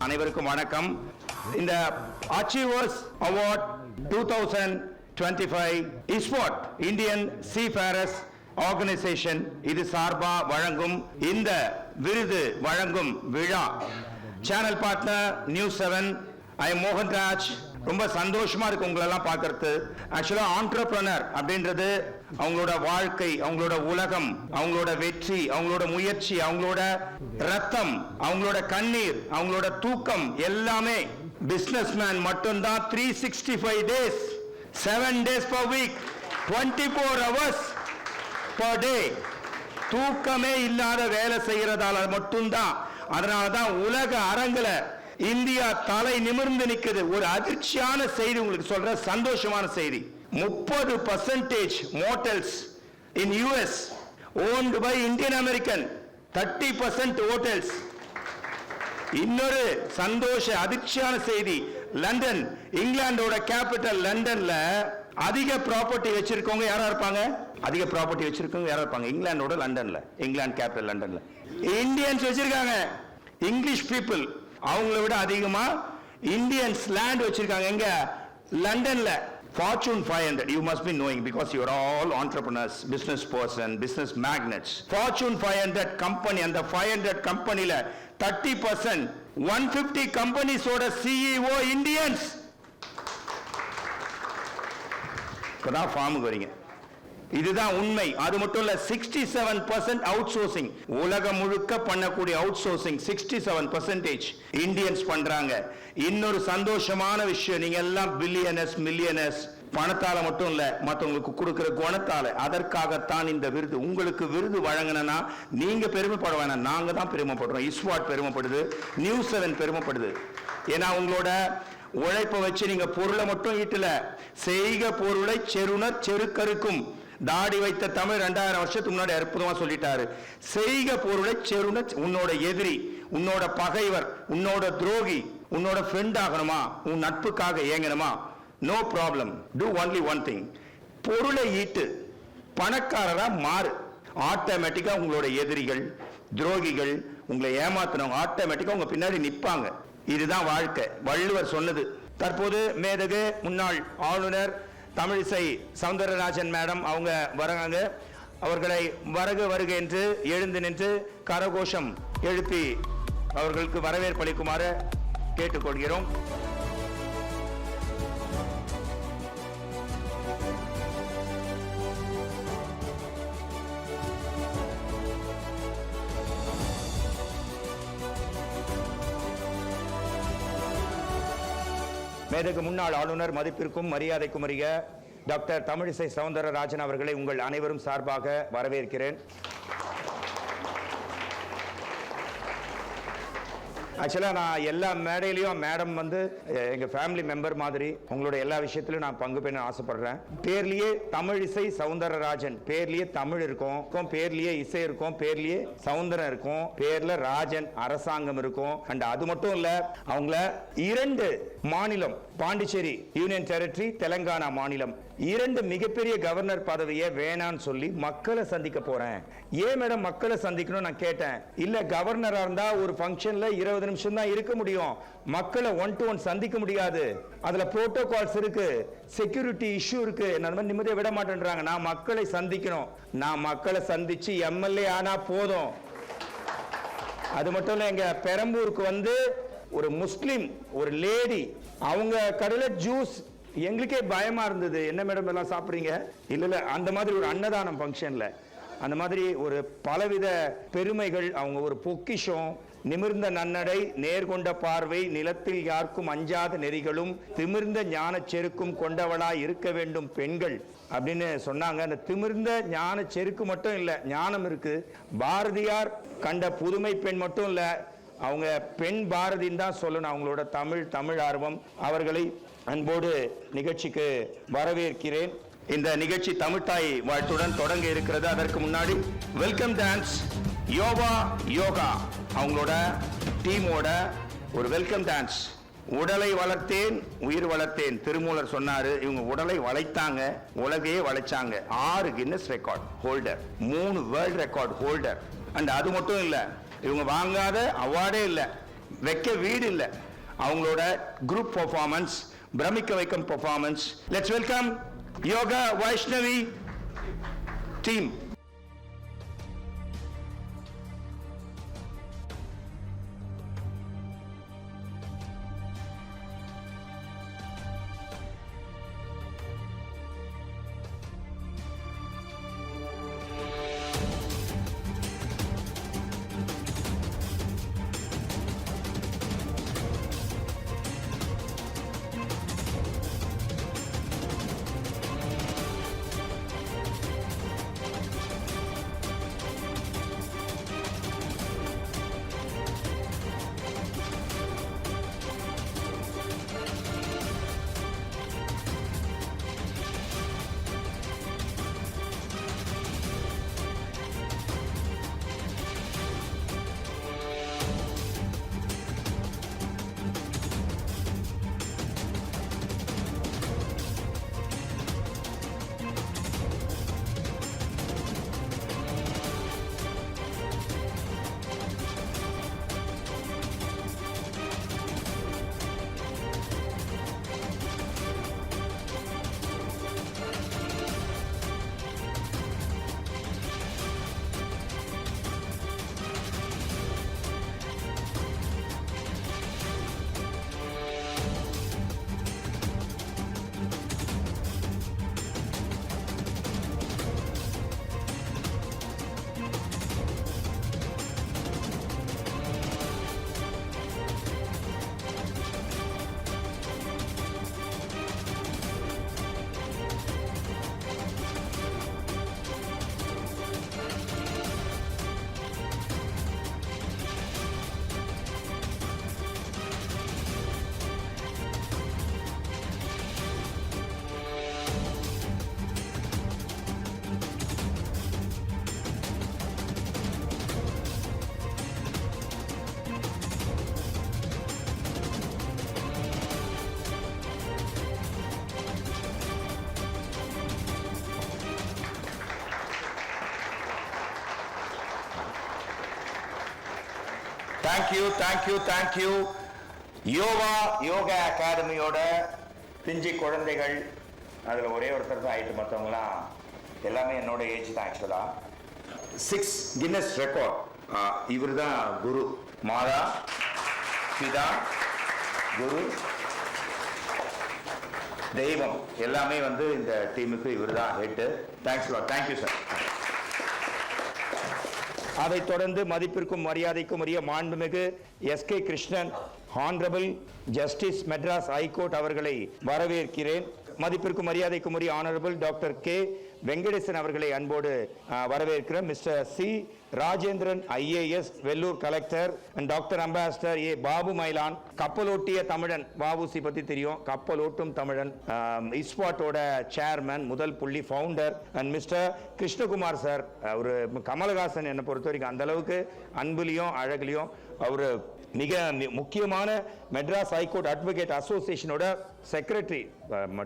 அனைவருக்கும் வணக்கம். இந்த achievers award 2025 ISPOT Indian seafarers organisation இது சார்பா வழங்கும் இந்த விருது வழங்கும் விழா channel partner news 7. I am Mohanraj. ரொம்ப சந்தோஷமா இருக்கு உங்களெல்லாம் பார்க்கறது. ஆக்சுவலா ஆண்டர்பிரனர் அப்படின்றது அவங்களோட வாழ்க்கை, அவங்களோட உலகம், அவங்களோட வெற்றி, அவங்களோட முயற்சி, அவங்களோட ரத்தம், அவங்களோட கண்ணீர், அவங்களோட தூக்கம் எல்லாமே பிசினஸ் மேன் மட்டும்தான். 365 days 7 days per week 24 hours per day தூக்கமே இல்லாத வேலை செய்யறதால மட்டும்தான். அதனாலதான் உலக அரங்கில இந்தியா தலை நிமிர்ந்து நிற்குது. ஒரு அதிர்ச்சியான செய்தி உங்களுக்கு சொல்ற, சந்தோஷமான செய்தி. 30% motels in US owned by Indian American, 30% hotels. இன்னொரு சந்தோஷ அதிர்ச்சியான செய்தி, லண்டன், இங்கிலாந்தோட கேபிட்டல் லண்டன்ல அதிக ப்ராப்பர்ட்டி வச்சிருக்கவங்க யாரா இருப்பாங்க? அதிக ப்ராப்பர்ட்டி வச்சிருக்கவங்க யாரா இருப்பாங்க? இங்கிலாந்தோட லண்டன்ல, இங்கிலாந்து கேபிட்டல் லண்டன்ல இந்தியன்ஸ் வச்சிருக்காங்க. இங்கிலீஷ் பீப்புள் அவங்கள விட அதிகமா இந்தியன்ஸ் லேண்ட் வச்சிருக்காங்க. எங்க? லண்டன்ல. Fortune 500, you must be knowing because you are all entrepreneurs, business person, business magnets. Fortune 500 company, and the 500 companyல 30% 150 companies ஓட CEO Indians. இப்பதான் ஃபார்முக்கு வரீங்க. இதுதான் உண்மை. அது மட்டும் இல்ல, 67% அவுட் சோர்சிங். உலகம் முழுக்க பண்ணக்கூடிய அவுட் சோர்சிங் 67% இந்தியன்ஸ் பண்றாங்க. இன்னொரு சந்தோஷமான விஷயம், நீங்க எல்லாம் பில்லியனர்ஸ், மில்லியனர்ஸ் பணத்தால மட்டும் இல்ல, மற்றவங்களுக்கு கொடுக்கிற குணத்தால. அதற்காகத்தான் இந்த விருது. உங்களுக்கு விருது வழங்கினா நீங்க பெருமைப்பட வேணாம், நாங்க தான் பெருமைப்படுறோம். ISPOT பெருமைப்படுது, news 7 பெருமைப்படுது. ஏன்னா உங்களோட உழைப்பை வச்சு நீங்க பொருளை மட்டும் ஈட்டல, செய்க பொருளை செருணர் செருக்கருக்கும். தாடி வைத்த தமிழ் 2000 வருஷத்துக்கு முன்னாடி அற்புதமா சொல்லிட்டாரு. செய்க பொருளை செருணர். உன்னோட எதிரி, உன்னோட பகைவர், உன்னோட துரோகி உன்னோட ஃப்ரெண்ட் ஆகணுமா, உன் நட்புக்காக ஏங்கணுமா? No problem. Do only one thing. பொருளை ஈட்டு, பணக்காரரா மாறு. ஆட்டோமேட்டிக்கா உங்களோட எதிரிகள், துரோகிகள், உங்களை ஏமாத்தினவங்க ஆட்டோமேட்டிக்கா உங்க பின்னாடி நிற்பாங்க. இதுதான் வாழ்க்கை. வள்ளுவர் சொன்னது. தற்போது மேதகு முன்னாள் ஆளுநர் தமிழிசை சவுந்தரராஜன் மேடம் அவங்க வராங்க. அவர்களை வருக வருக என்று எழுந்து நின்று கரகோஷம் எழுப்பி அவர்களுக்கு வரவேற்பு அளிக்குமாறு கேட்டுக்கொள்கிறோம். மேதகு முன்னாள் ஆளுநர் மதிப்பிற்கும் மரியாதைக்கும் உரிய டாக்டர் தமிழிசை சவுந்தரராஜன் அவர்களை உங்கள் அனைவரும் சார்பாக வரவேற்கிறேன். ஆக்சுவலாக நான் எல்லா மேடையிலையும் மேடம் வந்து எங்கள் ஃபேமிலி மெம்பர் மாதிரி உங்களோட எல்லா விஷயத்திலும் நான் பங்கு பெற ஆசைப்படுறேன். பேர்லேயே தமிழிசை சவுந்தரராஜன், பேர்லேயே தமிழ் இருக்கும், பேர்லேயே இசை இருக்கும், பேர்லேயே சவுந்தரம் இருக்கும், பேர்ல ராஜன் அரசாங்கம் இருக்கும். அண்ட் அது மட்டும் இல்ல, அவங்கள 2 மாநிலம், பாண்டிச்சேரி யூனியன் டெரிட்டரி, தெலங்கானா மாநிலம், 2 மிகப்பெரிய கவர்னர் பதவியை வேணான்னு சொல்லி மக்களை சந்திக்க போறேன். ஏன் மேடம் மக்களை சந்திக்கணும் நான் கேட்டேன். இல்ல, கவர்னரா இருந்தா ஒரு ஃபங்க்ஷன்ல 20 நிமிஷம் தான் இருக்க முடியும், மக்களை 1-to-1 சந்திக்க முடியாது. அதுல புரோட்டோகால்ஸ் இருக்கு, செக்யூரிட்டி இஷ்யூ இருக்கு, நிம்மதியை விட மாட்டேன்றாங்க. நான் மக்களை சந்திக்கணும். நான் மக்களை சந்திச்சு MLA ஆனா போதும். அது மட்டும் இல்ல, எங்க பெரம்பூருக்கு வந்து ஒரு முஸ்லிம் ஒரு லேடி, அவங்க கடையில ஜூஸ், எங்களுக்கே பயமா இருந்தது. என்ன மேடம் எல்லாம் சாப்பிடுறீங்க? இல்ல அந்த மாதிரி ஒரு அன்னதானம் ஃபங்க்ஷன்ல அந்த மாதிரி ஒரு பலவித பெருமைகள். அவங்க ஒரு பொக்கிஷம். நிமிர்ந்த நன்னடை, நேர்கொண்ட பார்வை, நிலத்தில் யாருக்கும் அஞ்சாத நெறிகளும், திமிர்ந்த ஞான செருக்கும் கொண்டவளாய் இருக்க வேண்டும் பெண்கள் அப்படின்னு சொன்னாங்க. அந்த திமிர்ந்த ஞான செருக்கு மட்டும் இல்ல, ஞானம் இருக்கு. பாரதியார் கண்ட புதுமை பெண் மட்டும் இல்ல, அவங்க பெண் பாரதின்னு தான் சொல்லணும். அவங்களோட தமிழ் ஆர்வம். அவர்களை அன்போடு நிகழ்ச்சிக்கு வரவேற்கிறேன். இந்த நிகழ்ச்சி தமிழ்தாய் வாழ்த்துடன் தொடங்க இருக்கிறது. அதற்கு முன்னாடி வெல்கம் டான்ஸ் யோகா அவங்களோட டீமோட ஒரு வெல்கம் டான்ஸ். உடலை வளர்த்தேன் உயிர் வளர்த்தேன் திருமூலர் சொன்னாரு. இவங்க உடலை வளைத்தாங்க, உலகையே வளைச்சாங்க. 6 Guinness record holder, 3 world record holder. And அது மட்டும் இல்ல, இவங்க வாங்காத அவார்டே இல்ல. வைக்க வீடு இல்லை. அவங்களோட குரூப் பெர்ஃபார்மன்ஸ், பிரமிக்க வைக்கும் performance. Let's welcome Yoga Vaishnavi team. Thank you. Yoga அகாடமியோட பிஞ்சு குழந்தைகள், அதில் ஒரே ஒருத்தர் தான் ஆயிட்டு, மற்றவங்களாம் எல்லாமே என்னோட ஏஜ் தான். ஆக்சுவலா 6 கின்னஸ் ரெக்கார்ட். இவர் தான் குரு. மாதா பிதா குரு தெய்வம் எல்லாமே வந்து இந்த டீமுக்கு இவர் தான் ஹெட். Thank you sir. அதைத் தொடர்ந்து மதிப்பிற்கும் மரியாதைக்கும் உரிய மாண்புமிகு SK. Krishnan, honourable justice Madras high court அவர்களை வரவேற்கிறேன். மதிப்பிற்கும் மரியாதைக்கும் உரிய ஆனரபிள் டாக்டர் கே. வெங்கடேசன் அவர்களை அன்போடு வரவேற்கிறேன். Mister C. Rajendran IAS Vellore collector, doctor ambassador A. Babu Mylan, கப்பலோட்டிய தமிழன், வாவுசி பத்தி தெரியும், கப்பலோட்டும் தமிழன், இஸ்பாட்டோட சேர்மன், முதல் புள்ளி founder, and mister Krishnakumar sir. அவரு கமலஹாசன் என்னை பொறுத்த வரைக்கும் அந்த அளவுக்கு அன்புலையும் அழகுலையும் அவரு மிக முக்கியமான மெட்ராஸ் ஹைகோர்ட் அட்வொகேட் அசோசியேஷனோட செக்ரட்டரி,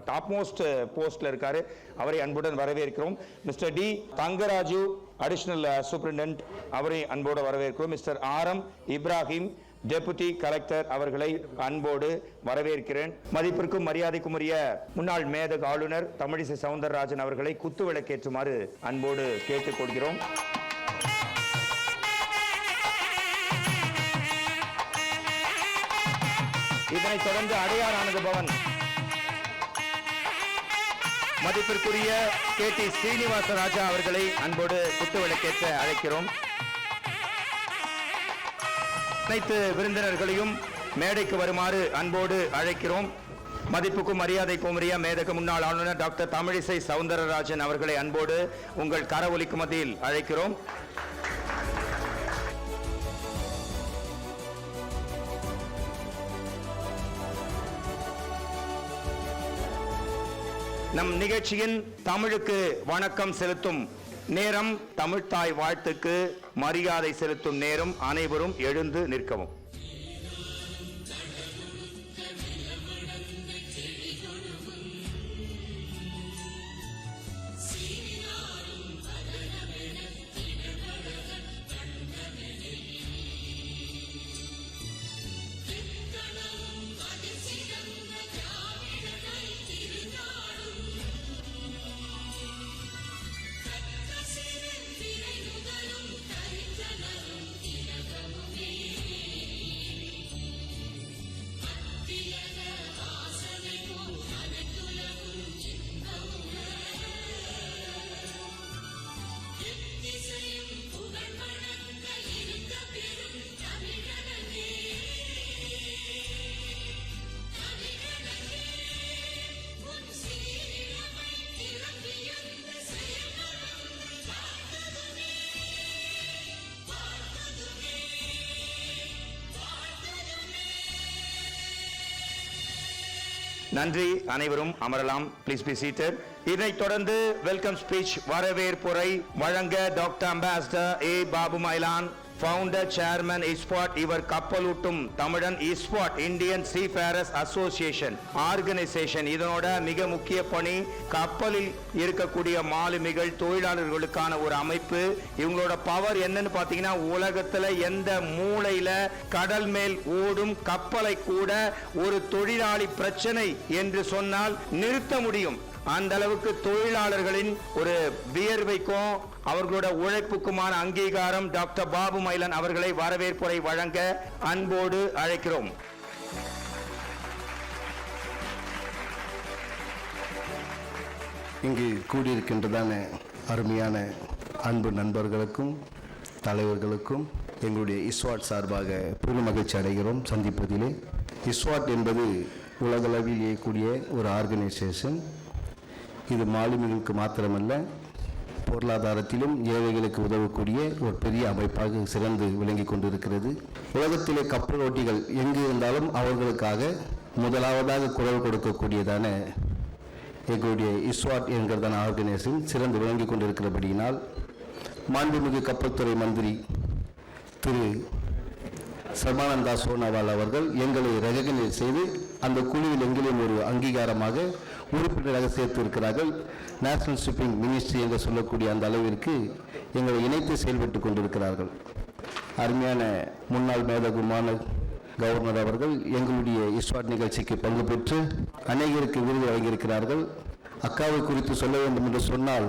டாப் மோஸ்ட் போஸ்ட்ல இருக்காரு. அவரை அன்புடன் வரவேற்கிறோம். Mister T. Thangaraju additional superintendent, அவரை அன்போடு வரவேற்கிறோம். Mister R M. Ibrahim deputy collector அவர்களை அன்போடு வரவேற்கிறேன். மதிப்பிற்கும் மரியாதைக்கும் உரிய முன்னாள் மேதகு ஆளுநர் தமிழிசை சவுந்தரராஜன் அவர்களை குத்து விளக்கேற்றுமாறு அன்போடு கேட்டுக்கொள்கிறோம். இதனைத் தொடர்ந்து அடையார் ஆனந்த பவன் மதிப்பிற்குரிய கே.டி. ஸ்ரீனிவாச ராஜா அவர்களை அன்போடு குத்து விளக்கேற்ற அழைக்கிறோம். அனைத்து விருந்தினர்களையும் மேடைக்கு வருமாறு அன்போடு அழைக்கிறோம். மதிப்புக்கும் மரியாதைக்கும் உரிய மேதகு முன்னாள் ஆளுநர் டாக்டர் தமிழிசை சவுந்தரராஜன் அவர்களை அன்போடு உங்கள் கரவொலிக்கு மத்தியில் அழைக்கிறோம். நம் நிகழ்ச்சியின் தமிழுக்கு வணக்கம் செலுத்தும் நேரம், தமிழ்த்தாய் வாழ்த்துக்கு மரியாதை செலுத்தும் நேரம். அனைவரும் எழுந்து நிற்கவும். நன்றி. அனைவரும் அமரலாம். Please be seated. இதனைத் தொடர்ந்து வெல்கம் ஸ்பீச் வரவேற்புரை வழங்க doctor ambassador A Babu Mylan, founder chairman Ispat, இவர் கப்பலூட்டும் தமிழன் இஸ்பாட் இந்தியன் சீஃபேரர்ஸ் அசோசியேஷன் ஆர்கனைசேஷன். இதனோட மிக முக்கிய பணி கப்பலில் இருக்கக்கூடிய மாலுமிகள் தொழிலாளர்களுக்கான ஒரு அமைப்பு. இவங்களோட பவர் என்னன்னு பாத்தீங்கன்னா, உலகத்துல எந்த மூலையில கடல் மேல் ஓடும் கப்பலை கூட ஒரு தொழிலாளி பிரச்சனை என்று சொன்னால் நிறுத்த முடியும். அந்த அளவுக்கு தொழிலாளர்களின் ஒரு வியர்வைக்கும் அவர்களோட உழைப்புக்குமான அங்கீகாரம் டாக்டர் பாபு மைலான் அவர்களை வரவேற்புரை வழங்க அன்போடு அழைக்கிறோம். இங்கு கூடியிருக்கின்றதான அருமையான அன்பு நண்பர்களுக்கும் தலைவர்களுக்கும் எங்களுடைய இஸ்வாட் சார்பாக பெரும் மகிழ்ச்சி அடைகிறோம் சந்திப்பதிலே. இஸ்வாட் என்பது உலகளவில் இயக்கக்கூடிய ஒரு ஆர்கனைசேஷன். இது மாலுமிகளுக்கு மாத்திரமல்ல, பொருளாதாரத்திலும் ஏழைகளுக்கு உதவக்கூடிய ஒரு பெரிய அமைப்பாக சிறந்து விளங்கி கொண்டிருக்கிறது. உலகத்திலே கப்பல் ஓட்டிகள் எங்கு இருந்தாலும் அவர்களுக்காக முதலாவதாக குரல் கொடுக்கக்கூடியதான எங்களுடைய இஸ்வாட் என்கிறதான ஆர்கனைசேஷன் சிறந்து விளங்கி கொண்டிருக்கிறபடியினால் மாண்புமிகு கப்பல் துறை மந்திரி திரு சர்பானந்தா சோனோவால் அவர்கள் எங்களை ரெகக்னைஸ் செய்து அந்த குழுவில் எங்களையும் ஒரு அங்கீகாரமாக உறுப்பினராக சேர்த்து இருக்கிறார்கள். நேஷனல் ஷிப்பிங் மினிஸ்ட்ரி என்று சொல்லக்கூடிய அந்த அளவிற்கு எங்களை இணைத்து செயல்பட்டு கொண்டிருக்கிறார்கள். அருமையான முன்னாள் மேதகுமான கவர்னர் அவர்கள் எங்களுடைய இஸ்வாட் நிகழ்ச்சிக்கு பங்கு பெற்று அநேகருக்கு விருது வழங்கியிருக்கிறார்கள். அக்காவை குறித்து சொல்ல வேண்டும் என்று சொன்னால்,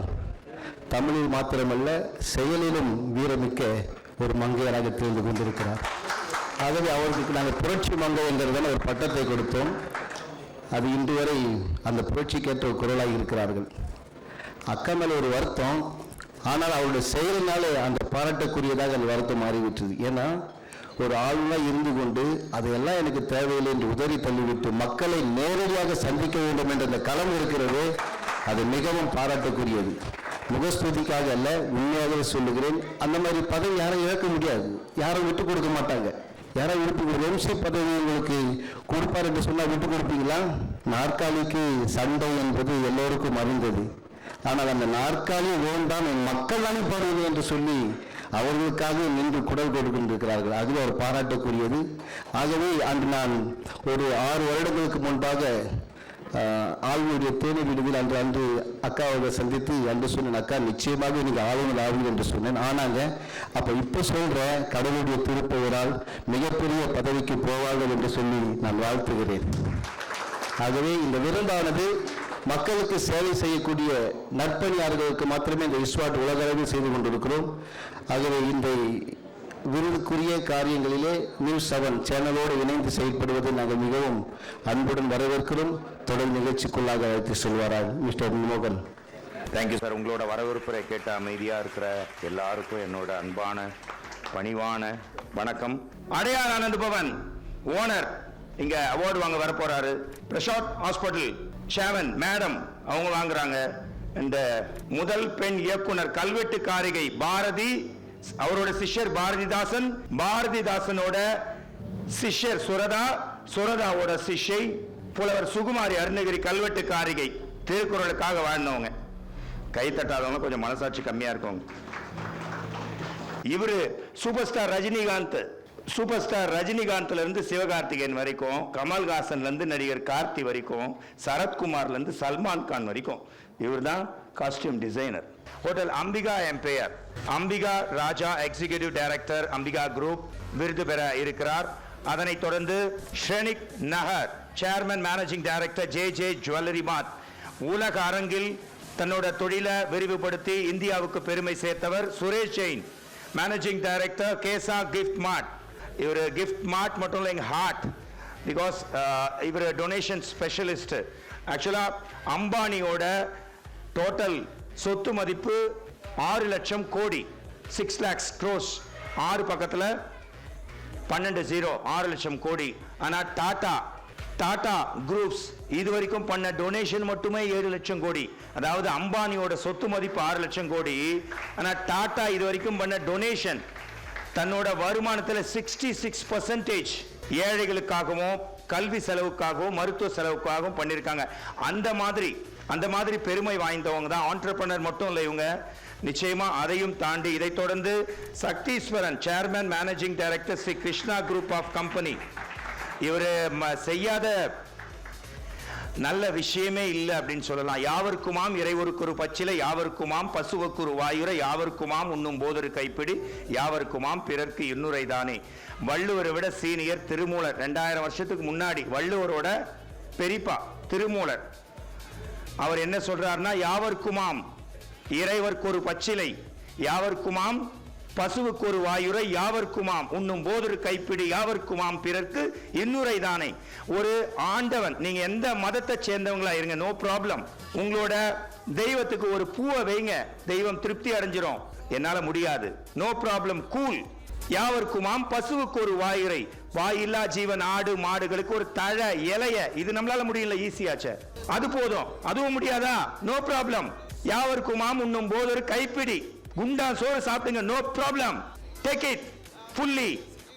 தமிழில் மாத்திரமல்ல செயலிலும் வீரமிக்க ஒரு மங்கையராக தெரிந்து கொண்டிருக்கிறார். ஆகவே அவர்களுக்கு நாங்கள் புரட்சி மங்கை என்கிறதான ஒரு பட்டத்தை கொடுத்தோம். அது இன்று வரை அந்த புரட்சிக்கேற்ற ஒரு குரலாக இருக்கிறார்கள். அக்கா மேலே ஒரு வருத்தம், ஆனால் அவருடைய செயலினாலே அந்த பாராட்டக்கூடியதாக அந்த வருத்தம் மாறிவிட்டது. ஏன்னா ஒரு ஆளுநராக இருந்து கொண்டு அதையெல்லாம் எனக்கு தேவையில்லை என்று உதறி தள்ளிவிட்டு மக்களை நேரடியாக சந்திக்க வேண்டும் என்ற அந்த களம் இருக்கிறது. அது மிகவும் பாராட்டக்கூடியது. முகஸ்துதிக்காக அல்ல, உண்மையாகவே சொல்லுகிறேன். அந்த மாதிரி பதவி யாரும் இழக்க முடியாது, யாரும் விட்டு கொடுக்க மாட்டாங்க. யாராவது விட்டு எம்சி பதவி உங்களுக்கு கொடுப்பார் என்று சொன்னால் விட்டு கொடுப்பீங்களா? நாற்காலிக்கு சண்டை என்பது எல்லோருக்கும் அறிந்தது. ஆனால் அந்த நாற்காலி வேண்டாம், என் மக்கள் தானே போடுவது என்று சொல்லி அவர்களுக்காக நின்று குரல் கொடுக்கின்றிருக்கிறார்கள். அதில் ஒரு பாராட்டக்கூடியது. ஆகவே அன்று நான் ஒரு 6 வருடங்களுக்கு முன்பாக ஆளுநருடைய தேநீர் விடுதியில் அன்று அக்காவை சந்தித்து அன்று சொன்னேன், அக்கா நிச்சயமாக நீங்கள் ஆளுநர் ஆகுங்கள் என்று சொன்னேன். ஆனாங்க அப்போ இப்போ சொல்கிறேன், கடவுளுடைய திருப்பெயரால் மிகப்பெரிய பதவிக்கு போவார்கள் என்று சொல்லி நான் வாழ்த்துகிறேன். ஆகவே இந்த விருந்தானது மக்களுக்கு சேவை செய்யக்கூடிய நற்பணியாளர்களுக்கு மாத்திரமே இந்த இஸ்வாட் உலகளவில் செய்து கொண்டிருக்கிறோம். ஆகவே இந்த விருதுக்குரிய காரியங்களிலே நியூஸ் 7 சேனலோடு இணைந்து செயல்படுவதை நாங்கள் மிகவும் அன்புடன் வரவேற்கிறோம். தொடர் நிகழ்ச்சிக்குள்ளாக அழைத்து செல்வாரால் மிஸ்டர் மோகன். Thank you sir. உங்களோட வரவேற்புரை கேட்ட அமைதியாக இருக்கிற எல்லாருக்கும் என்னோட அன்பான பணிவான வணக்கம். அடையார் ஆனந்த் பவன் ஓனர் இங்க அவார்டு வாங்க வர போறாரு. பிரசாத் ஹாஸ்பிட்டல் சேர்மன் மேடம் அவங்க வாங்குறாங்க. இந்த முதல் பெண் இயக்குனர் கல்வெட்டு காரிகை பாரதி, அவரோட சிஷ்யர் பாரதிதாசன், பாரதிதாசனோட சிஷ்யர் சுரதா, சுரதாவோட சிஷ்யை புலவர் சுகுமாரி அருணகிரி கல்வெட்டு காரிகை திருக்குறளுக்காக வாழ்ந்தவங்க. கை தட்டாதவங்க கொஞ்சம் மனசாட்சி கம்மியா இருக்கும். இவரு super star Rajinikanth, super star ரஜினிகாந்த்ல இருந்து சிவகார்த்திகேயன் வரைக்கும், கமல்ஹாசன்ல இருந்து நடிகர் கார்த்தி வரைக்கும், சரத்குமார்ல இருந்து சல்மான் கான் வரைக்கும் இவர் தான் costume designer. Hotel Ambika empire, Ambika Raja executive director, Ambika group விருது பெற இருக்கிறார். அதனைத் தொடர்ந்து Shrenik Nahar chairman managing director J jewellery mart, உலக அரங்கில் தன்னோட தொழிலை விரிவுபடுத்தி இந்தியாவுக்கு பெருமை சேர்த்தவர். Suresh Jain managing director Kesa gift mart. இவர் கிஃப்ட் மார்ட் மட்டும் இல்லை, எங்கள் ஹார்ட், பிகாஸ் இவர் டொனேஷன் ஸ்பெஷலிஸ்ட். ஆக்சுவலாக அம்பானியோட டோட்டல் சொத்து மதிப்பு 6 லட்சம் கோடி, 6 lakhs crores. 6 பக்கத்தில் 12 0, 6 லட்சம் கோடி. ஆனால் டாடா குரூப்ஸ் இது வரைக்கும் பண்ண டொனேஷன் மட்டுமே 7 லட்சம் கோடி. அதாவது அம்பானியோட சொத்து மதிப்பு 6 லட்சம் கோடி, ஆனால் டாடா இது வரைக்கும் பண்ண டொனேஷன் தன்னோட வருமானத்தில் 66% ஏழைகளுக்காகவும் கல்வி செலவுக்காகவும் மருத்துவ செலவுக்காகவும் பண்ணியிருக்காங்க. அந்த மாதிரி பெருமை வாய்ந்தவங்க தான். ஆண்டர்பிரனர் மட்டும் இல்லை இவங்க, நிச்சயமா அதையும் தாண்டி. இதை தொடர்ந்து Sakthiswaran, chairman managing director Sri Krishna group of company. இவர் செய்யாத நல்ல விஷயமே இல்லை அப்படின்னு சொல்லலாம். யாவருக்குமாம் இறைவருக்கு ஒரு பச்சிலை, யாவருக்குமாம் பசுவுக்கு ஒரு வாயுரை, யாவருக்குமாம் உண்ணும் போதொரு கைப்பிடி, யாவருக்குமாம் பிறர்க்கு இன்னுரை தானே. வள்ளுவரை விட சீனியர் திருமூலர். 2000 வருஷத்துக்கு முன்னாடி வள்ளுவரோட பெரியப்பா திருமூலர். அவர் என்ன சொல்றாருன்னா, யாவருக்குமாம் இறைவருக்கு ஒரு பச்சிலை, யாவருக்குமாம் பசுவுக்கு ஒரு வாயுரை, யாவருக்குமாம் உண்ணும் போதொரு கைப்பிடி, யாவருக்குமாம் பிறர்க்கு இன்னுரை தானே. ஒரு ஆண்டவன், நீங்க எந்த மதத்தை சேர்ந்தவங்களா இருங்க, நோ ப்ராப்ளம். உங்களோட தெய்வத்துக்கு ஒரு பூவை வைங்க, தெய்வம் திருப்தி அடைஞ்சிரும். என்னால முடியாது, நோ ப்ராப்ளம், கூல். யாவருக்குமாம் பசுவுக்கு ஒரு வாயுரை, வாயில்லா ஜீவன் ஆடு மாடுகளுக்கு ஒரு தழை இலைய, இது நம்மளால முடியல, ஈஸியாச்சே, அது போதும். அதுவும் முடியாதா, நோ ப்ராப்ளம். யாவருக்குமாம் உண்ணும் போது ஒரு கைப்பிடி, குண்டா சோறு சாப்பிடுங்க, no problem, take it fully.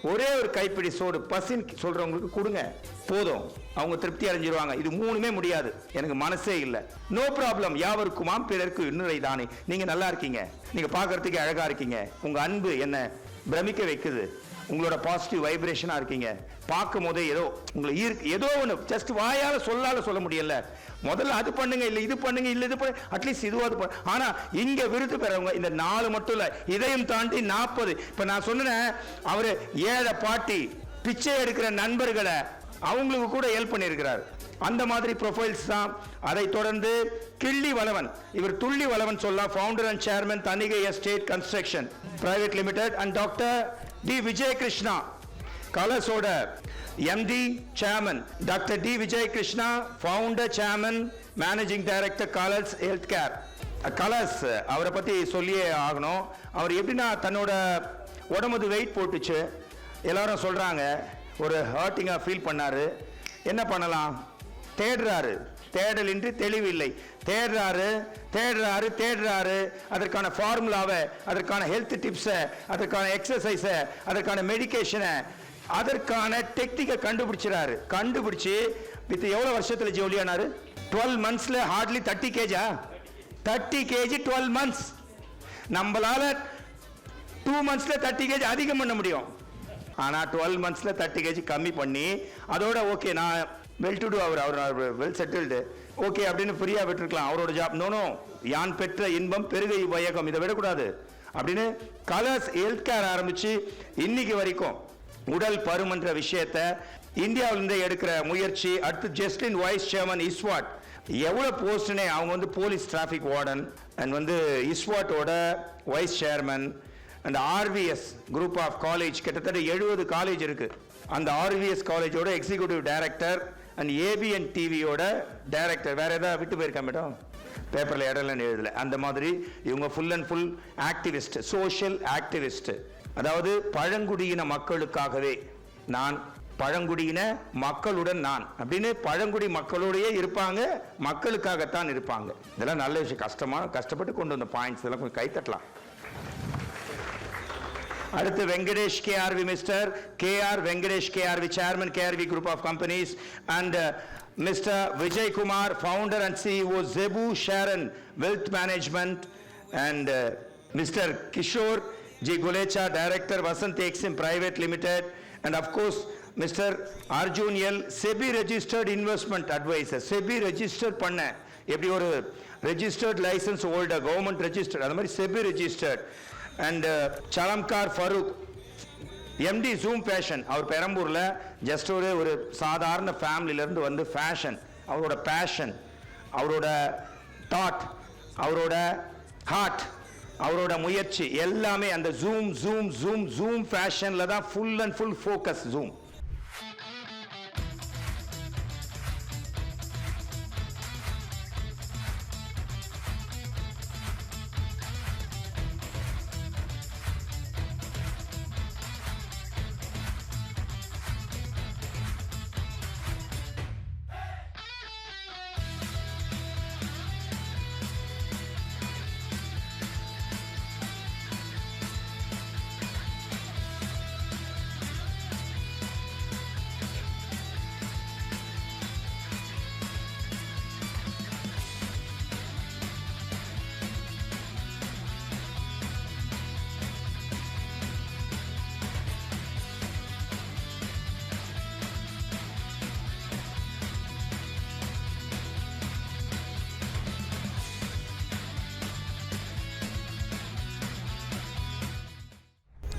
ஒரே ஒரு கைப்பிடி சோறு பசின்னு சொல்றவங்களுக்கு கொடுங்க, போதும், அவங்க திருப்தி அடைஞ்சிருவாங்க. இது மூணுமே முடியாது, எனக்கு மனசே இல்லை, நோ ப்ராப்ளம். யாவருக்குமாம் பிறருக்கு இன்னுரை தானே. நீங்க நல்லா இருக்கீங்க, நீங்க பார்க்கறதுக்கு அழகா இருக்கீங்க, உங்க அன்பு என்ன பிரமிக்க வைக்குது, உங்களோட பாசிட்டிவ் வைப்ரேஷனா இருக்கீங்க, பார்க்கும் போதே ஏதோ உங்களை ஏதோ ஒன்று ஜஸ்ட் வாயால சொல்ல முடியல. முதல்ல அது பண்ணுங்க, இல்ல இது பண்ணுங்க, இல்ல இது பண்ணு, அட்லீஸ்ட் இதுவாது. ஆனா இங்க விருது பெறவங்க இந்த 4 மட்டும் இல்ல, இதையும் தாண்டி 40. இப்ப நான் சொன்னேன், அவரு ஏழை பாட்டி, பிச்சை எடுக்கிற நண்பர்களை அவங்களுக்கு கூட ஹெல்ப் பண்ணியிருக்கிறார். அந்த மாதிரி ப்ரொஃபைல்ஸ் தான். அதை தொடர்ந்து கிள்ளி வளவன், இவர் துள்ளி வளவன் சொல்லலாம், founder and chairman Thanigai estate construction private limited. And doctor T Vijay Krishna, கலர்ஸோட MD chairman. Doctor T Vijay Krishna, founder chairman managing director Colors health care. Colors அவரை பத்தி சொல்லியே ஆகணும். அவர் எப்படின்னா, தன்னோட உடம்பு வெயிட் போட்டுச்சு, எல்லாரும் சொல்றாங்க, ஒரு ஹர்ட்டிங்கா ஃபீல் பண்ணாரு. என்ன பண்ணலாம், தேடுறாரு, தேடலின்றி தெளிவில்லை. தேடுறாரு, அதற்கான ஃபார்முலாவை, அதற்கான ஹெல்த் டிப்ஸை, அதற்கான எக்ஸசைஸை, அதற்கான மெடிகேஷனை, அதற்கான டெக்னிக்கை கண்டுபிடிச்சு வித் எவ்வளவு வருஷத்துல ஜோலியானாரு? 12 monthsல ஹார்ட்லி 30 kg 30 kg 12 months. நம்மளால 2 monthsல 30 kg அதிகம் பண்ண முடியும், ஆனா 12 monthsல 30 kg கம்மி பண்ணி, அதோட ஓகே நான் வெல் டு டூ, அவர் வெல் செட்டில்டு, ஓகே அப்படின்னு ஃப்ரீயா விட்டுருக்கலாம் அவரோட ஜாப். நோ, யான் பெற்ற இன்பம் பெருகை வையகம், இதை விடக்கூடாது அப்படின்னு கலர்ஸ் ஹெல்த் கேர் ஆரம்பிச்சு இன்னைக்கு வரைக்கும் உடல் பருமன்ற விஷயத்தை இந்தியாவிலிருந்து எடுக்கிற முயற்சி. அடுத்து ஜஸ்டின் வைஸ் சேர்மன் இஸ்வாட், எவ்வளவு போஸ்ட்னே, அவங்க வந்து போலீஸ் டிராஃபிக் வார்டன் அண்ட் இஸ்வாட்டோட vice chairman. And RVS group of college, கிட்டத்தட்ட 70 காலேஜ் இருக்கு. அந்த ஆர்விஎஸ் காலேஜோட எக்ஸிக்யூட்டிவ் டைரக்டர் அண்ட் ஏபிஎன் டிவியோட டைரக்டர். வேற ஏதாவது விட்டு போயிருக்கா மேடம்? பேப்பர்ல இடம்லாம் எழுதல. அந்த மாதிரி இவங்க full and full activist, social activist. அதாவது பழங்குடியின மக்களுக்காகவே நான், பழங்குடியின மக்களுடன் நான் அப்படின்னு, பழங்குடி மக்களோடயே இருப்பாங்க, மக்களுக்காகத்தான் இருப்பாங்க. இதெல்லாம் நல்ல விஷயம். கஷ்டப்பட்டு கொண்டு வந்த பாயிண்ட்ஸ், இதெல்லாம் கொஞ்சம் கைத்தட்டலாம். அடுத்து Venkatesh KRV, mister KR Venkatesh KRV, chairman KRV group of companies. And mister Vijay Kumar, founder and CEO ஜெபு ஷேரன் wealth management. And mister Kishore G Kulecha, director Vasanth exim private limited. And of course mister Arjun L, SEBI registered investment advisor. SEBI register பண்ண, எப்படி ஒரு registered licence holder, government registered, அந்த மாதிரி SEBI registered. And Salamkar Farooq, MD zoom fashion. அவர் பெரம்பூர்ல just ஒரு சாதாரண ஃபேமிலில இருந்து வந்து ஃபேஷன், அவரோட பேஷன், அவரோட தாட், அவரோட ஹார்ட், அவரோட முயற்சி எல்லாமே அந்த ஜூம் ஃபேஷன்ல தான் full and full focus. Zoom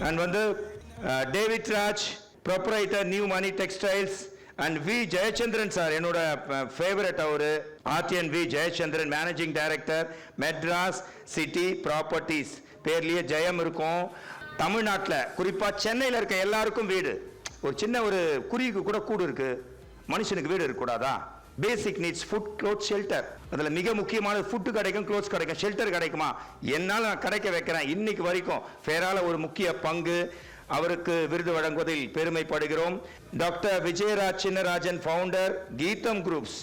and வந்து David Raj proprietor new Mani textiles and V Jayachandran sir, என்னோட ஃபேவரட் அவரு. RTN V Jayachandran, managing director, Madras city properties. பேர்லயே ஜெயம் இருக்கும். தமிழ்நாட்டில் குறிப்பாக சென்னையில் இருக்க எல்லாருக்கும் வீடு, ஒரு சின்ன ஒரு குருவிக்கு கூட கூடு இருக்கு, மனுஷனுக்கு வீடு இருக்கக்கூடாதா? Basic needs, food, cloth, shelter. அதில் மிக முக்கியமானது ஃபுட்டு கிடைக்கும், க்ளோத்ஸ் கிடைக்கும், ஷெல்டர் கிடைக்குமா? என்னால் நான் கிடைக்க வைக்கிறேன். இன்னைக்கு வரைக்கும் ஃபேரால ஒரு முக்கிய பங்கு. அவருக்கு விருது வழங்குவதில் பெருமைப்படுகிறோம். டாக்டர் விஜயராஜ் சின்னராஜன், ஃபவுண்டர், கீதம் குரூப்ஸ்.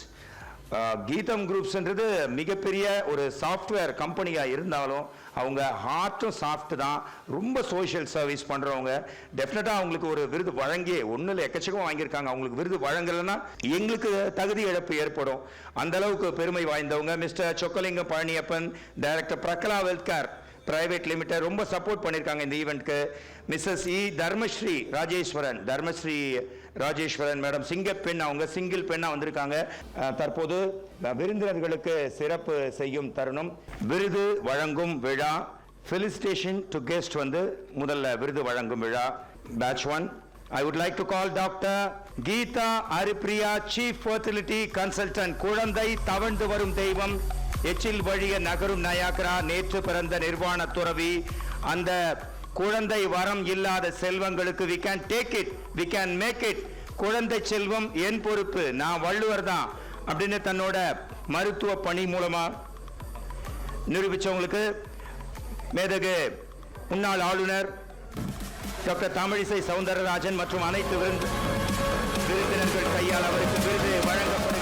கீதம் குரூப்ஸ்ன்றது மிகப்பெரிய ஒரு சாஃப்ட்வேர் கம்பெனியாக இருந்தாலும் அவங்க ஹார்ட்டும் சாஃப்ட் தான். ரொம்ப சோஷியல் சர்வீஸ் பண்ணுறவங்க. டெஃபினட்டாக அவங்களுக்கு ஒரு விருது வழங்கி ஒன்றில் எக்கச்சக்கம் வாங்கியிருக்காங்க. அவங்களுக்கு விருது வழங்கலைன்னா எங்களுக்கு தகுதி இழப்பு ஏற்படும். அந்த அளவுக்கு பெருமை வாய்ந்தவங்க. Mister Chockalingam Palaniappan, director Pragala wealthcare private limited, ரொம்ப சப்போர்ட் பண்ணியிருக்காங்க இந்த ஈவெண்ட்க்கு. Mrs E Dharmasri Rajeswaran, Dharmasri Rajeswaran madam சிங்கப்பெண், அவங்க சிங்கிள் பெண்ணாக வந்திருக்காங்க. தற்போது விருந்தினர்களுக்கு சிறப்பு செய்யும் தருணம், விருது வழங்கும் விழா. ஃபெலிசிட்டேஷன் டு கெஸ்ட் வந்து முதல்ல விருது வழங்கும் விழா. Batch 1. I would like to call Dr. Geeta Aripriya, Chief Fertility Consultant. குழந்தை தவழ்ந்து வரும் தெய்வம், எச்சில் வழிய நகரும் நயாகரா, நேற்று பிறந்த நிர்வாண துறவி. அந்த குழந்தை வரம் இல்லாத செல்வங்களுக்கு we can take it, we can make it. குழந்தை செல்வம் என் பொறுப்பு, நான் வள்ளுவர் தான் அப்படின்னு தன்னோட மருத்துவ பணி மூலமா நிரூபிச்சவங்களுக்கு மேதகு முன்னாள் ஆளுநர் டாக்டர் தமிழிசை சவுந்தரராஜன் மற்றும் அனைத்து விருந்தினர்கள் கையால் அவருக்கு விருது வழங்கப்படுகிறது.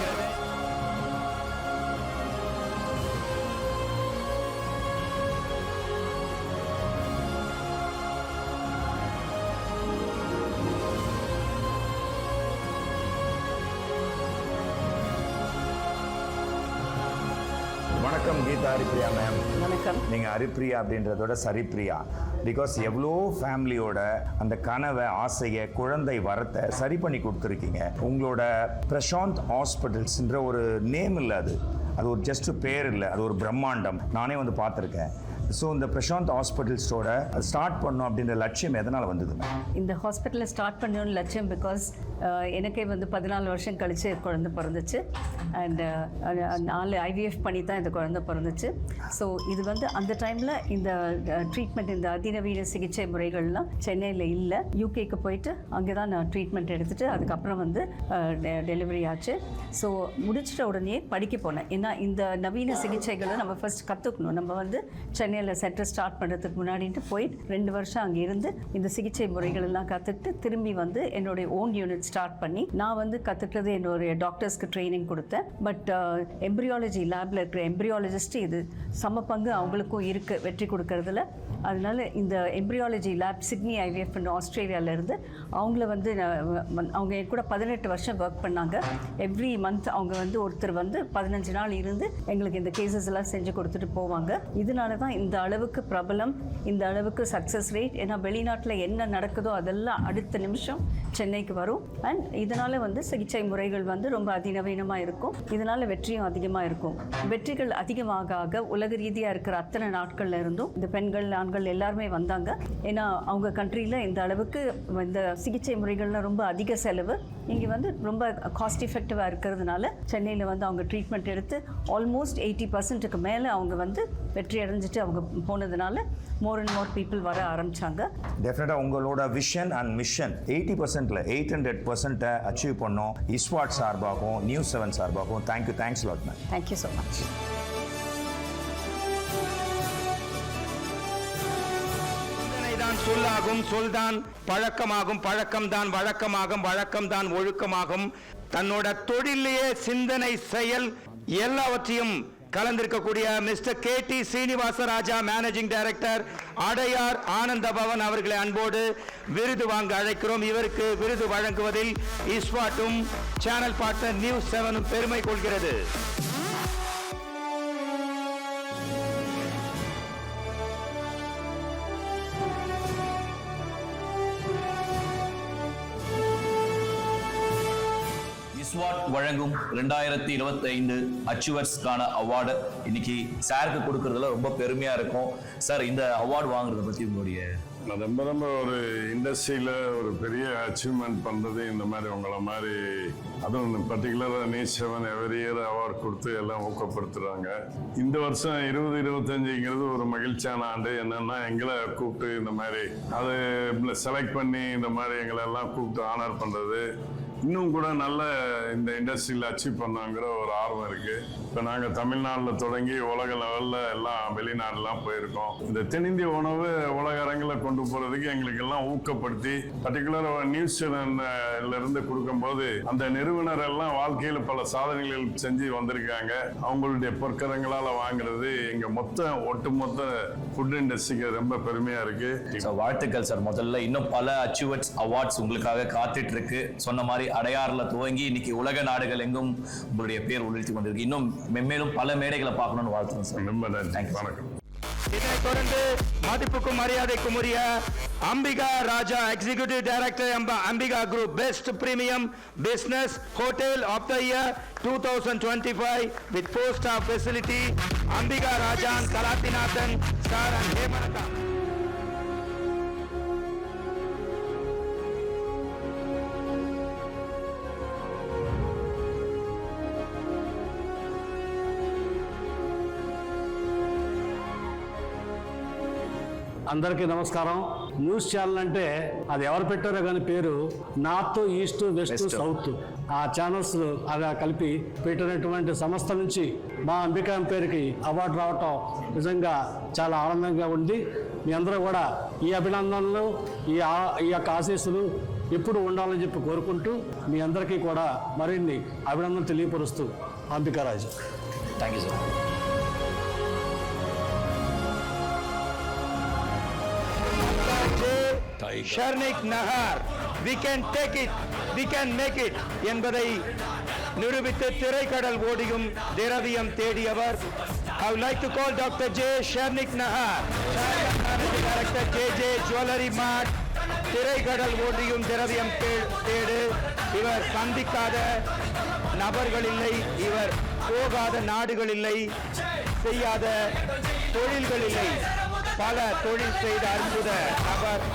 வணக்கம் கீதா ஹரிப்ரியா மேம். வணக்கம். நீங்கள் ஹரிப்ரியா அப்படின்றதோட சரிப்ரியா. பிகாஸ் எவ்வளோ ஃபேமிலியோட அந்த கனவை, ஆசையை, குழந்தை வரத்தை சரி பண்ணி கொடுத்துருக்கீங்க. உங்களோட பிரசாந்த் ஹாஸ்பிட்டல்ஸ்ன்ற ஒரு நேம் இல்லை, அது ஒரு ஜஸ்ட் பேர் இல்லை, அது ஒரு பிரம்மாண்டம். நானே வந்து பார்த்துருக்கேன். ஸோ இந்த பிரசாந்த் ஹாஸ்பிட்டல்ஸோட ஸ்டார்ட் பண்ணோம் அப்படின்ற லட்சியம் எதனால் வந்தது? இந்த ஹாஸ்பிட்டலை ஸ்டார்ட் பண்ணணும்னு லட்சியம் பிகாஸ் எனக்கே வந்து 14 வருஷம் கழித்து குழந்தை பிறந்துச்சு. அண்ட் 4 IVF பண்ணி தான் இந்த குழந்தை பிறந்துச்சு. ஸோ இது வந்து அந்த டைமில் இந்த ட்ரீட்மெண்ட், இந்த அதிநவீன சிகிச்சை முறைகள்லாம் சென்னையில் இல்லை. யூகேக்கு போயிட்டு அங்கே தான் நான் ட்ரீட்மெண்ட் எடுத்துகிட்டு அதுக்கப்புறம் வந்து டெலிவரி ஆச்சு. ஸோ முடிச்சிட்ட உடனே படிக்க போனேன். ஏன்னா இந்த நவீன சிகிச்சைகளை நம்ம ஃபர்ஸ்ட் கற்றுக்கணும். நம்ம வந்து சென்னையில் சென்டர் ஸ்டார்ட் பண்ணுறதுக்கு முன்னாடிட்டு போயிட்டு 2 வருஷம் அங்கே இருந்து இந்த சிகிச்சை முறைகள் எல்லாம் கற்றுட்டு திரும்பி வந்து என்னுடைய ஓன் யூனிட் ஸ்டார்ட் பண்ணி நான் வந்து கற்றுக்கிறது என்னுடைய டாக்டர்ஸ்க்கு ட்ரைனிங் கொடுத்தேன். பட் எம்ப்ரியாலஜி லேபில் இருக்கிற எம்ப்ரியாலஜிஸ்ட் இது சம பங்கு அவங்களுக்கும் இருக்குது வெற்றி கொடுக்கறதுல. அதனால இந்த எம்ப்ரியாலஜி லேப் சிட்னி IVF ஆஸ்திரேலியாவிலேருந்து அவங்கள வந்து அவங்க என் கூட 18 வருஷம் ஒர்க் பண்ணாங்க. எவ்ரி மந்த் அவங்க வந்து ஒருத்தர் வந்து 15 நாள் இருந்து எங்களுக்கு இந்த கேசஸ் எல்லாம் செஞ்சு கொடுத்துட்டு போவாங்க. இதனால தான் இந்த அளவுக்கு பிரபலம், இந்த அளவுக்கு சக்ஸஸ் ரேட். ஏன்னா வெளிநாட்டில் என்ன நடக்குதோ அதெல்லாம் அடுத்த நிமிஷம் சென்னைக்கு வரும். அண்ட் இதனால் வந்து சிகிச்சை முறைகள் வந்து ரொம்ப அதிநவீனமாக இருக்கும். இதனால் வெற்றியும் அதிகமாக இருக்கும். வெற்றிகள் அதிகமாக ஆக உலக ரீதியாக இருக்கிற அத்தனை நாட்கள்ல இருந்தும் இந்த பெண்கள், ஆண்கள் எல்லாருமே வந்தாங்க. ஏன்னா அவங்க கண்ட்ரியில் இந்த அளவுக்கு இந்த சிகிச்சை முறைகள்லாம் ரொம்ப அதிக செலவு, இங்கே வந்து ரொம்ப காஸ்ட் எஃபெக்டிவாக இருக்கிறதுனால சென்னையில் வந்து அவங்க ட்ரீட்மெண்ட் எடுத்து ஆல்மோஸ்ட் 80% மேலே அவங்க வந்து வெற்றி அடைஞ்சிட்டு அவங்க போனதுனால மோர் அண்ட் மோர் பீப்புள் வர ஆரம்பித்தாங்க. டெஃபினட்டாக உங்களோட விஷன் அண்ட் மிஷன் 80%ல் 800% அச்சீவ் பண்ணோம். இஸ்வாட் சார்பாகவும் நியூஸ் 7 சார்பாகவும் thanks lot ma'am. Thank you so much. சொல்லாகும், சொல்தான் பழக்கமாகும், பழக்கம்தான் வழக்கமாகும், வழக்கம்தான் ஒழுக்கமாகும். தன்னோட தொழிலேயே சிந்தனை, செயல் எல்லாவற்றையும் கலந்திருக்கக்கூடிய mister KT Srinivasaraja, managing director, Adyar Ananda Bhavan அவர்களை அன்போடு விருது வாங்க அழைக்கிறோம். இவருக்கு விருது வழங்குவதில் இஸ்வாட்டும் சேனல் பார்ட்னர் நியூஸ் 7 பெருமை கொள்கிறது. இஸ்வாட் வழங்கும் 2025 அச்சீவர்ஸ்க்கான அவார்டு இன்னைக்கு சாருக்கு கொடுக்கறதுல ரொம்ப பெருமையா இருக்கும். சார், இந்த அவார்டு வாங்குறத பத்தி உங்களுடைய நான் ரொம்ப ஒரு இண்டஸ்ட்ரியில் ஒரு பெரிய அச்சீவ்மெண்ட் பண்ணுறது இந்த மாதிரி உங்களை மாதிரி, அதுவும் பர்டிகுலராக நியூஸ் 7 எவரி இயர் அவார்ட் கொடுத்து எல்லாம் ஊக்கப்படுத்துகிறாங்க. இந்த வருஷம் 2025ங்கிறது ஒரு மகிழ்ச்சியான ஆண்டு. என்னன்னா எங்களை கூப்பிட்டு இந்த மாதிரி அது செலக்ட் பண்ணி இந்த மாதிரி எங்களை எல்லாம் கூப்பிட்டு ஆனர் பண்ணுறது இன்னும் கூட நல்ல இந்த இண்டஸ்ட்ரியில் அச்சீவ் பண்ணாங்கிற ஒரு ஆர்வம் இருக்குது. இப்போ நாங்கள் தமிழ்நாட்டில் தொடங்கி உலக லெவலில் எல்லாம் வெளிநாடுலாம் போயிருக்கோம். இந்த தென்னிந்திய உணவு உலக அரங்கில் கொண்டு போகிறதுக்கு எங்களுக்கு எல்லாம் ஊக்கப்படுத்தி பர்டிகுலர் நியூஸ் சேனல்லேருந்து கொடுக்கும்போது அந்த நிறுவனர் எல்லாம் வாழ்க்கையில் பல சாதனைகள் செஞ்சு வந்திருக்காங்க. அவங்களுடைய பொற்கரங்களால் வாங்குறது எங்கள் ஒட்டுமொத்த ஃபுட் இண்டஸ்ட்ரிக்கு ரொம்ப பெருமையாக இருக்குது. வாழ்த்துக்கள் சார். முதல்ல இன்னும் பல அச்சீவ்மெண்ட்ஸ் அவார்ட்ஸ் உங்களுக்காக காத்துட்டு இருக்கு. சொன்ன மாதிரி அடையாறுல துவங்கி இன்னைக்கு உலக நாடுகள் எங்கும் உங்களுடைய பேர் உயர்த்தி கொண்டிருக்கு. இன்னும் மென்மேலும் பல மேடைகளை பார்க்கணும்னு வாழ்த்துறேன் சார். ரொம்ப நன்றி. வணக்கம். இதனைத் தொடர்ந்து மதிப்புக்கும் மரியாதைக்கும் உரிய Ambika Raja executive director Ambika group best premium business hotel of the year 2025 with 4-star facility Ambika Rajan Kalathinathan sir and Hemalatha. అందరికీ నమస్కారం. న్యూస్ ఛానల్ అంటే అది ఎవరు పెట్టారో కానీ పేరు నార్త్ ఈస్ట్ వెస్ట్ సౌత్ ఆ ఛానల్స్ అలా కలిపి పెట్టినటువంటి సంస్థ నుంచి మా అంబికా పేరుకి అవార్డు రావటం నిజంగా చాలా ఆనందంగా ఉంది. మీ అందరూ కూడా ఈ అభినందనలు ఈ యొక్క ఆశీస్సులు ఎప్పుడు ఉండాలని చెప్పి కోరుకుంటూ మీ అందరికీ కూడా మరిన్ని అభినందనలు తెలియపరుస్తూ Ambika Raju. Thank you sir. Shrenik Nahar we can take it, we can make it என்பதை நிரூபித்து திரைக்கடல் ஓடியும் திரவியம் தேடியவர். I would like to call Dr. J. Sharnik Nahar, Managing Director JJ Jewelry Mart. திரைக்கடல் ஓடியும் திரவியம் தேடு. இவர் சந்திக்காத நபர்கள் இல்லை, இவர் போகாத நாடுகள் இல்லை, செய்யாத தொழில்கள் இல்லை, பல தொழில் செய்த அற்புத நபர்.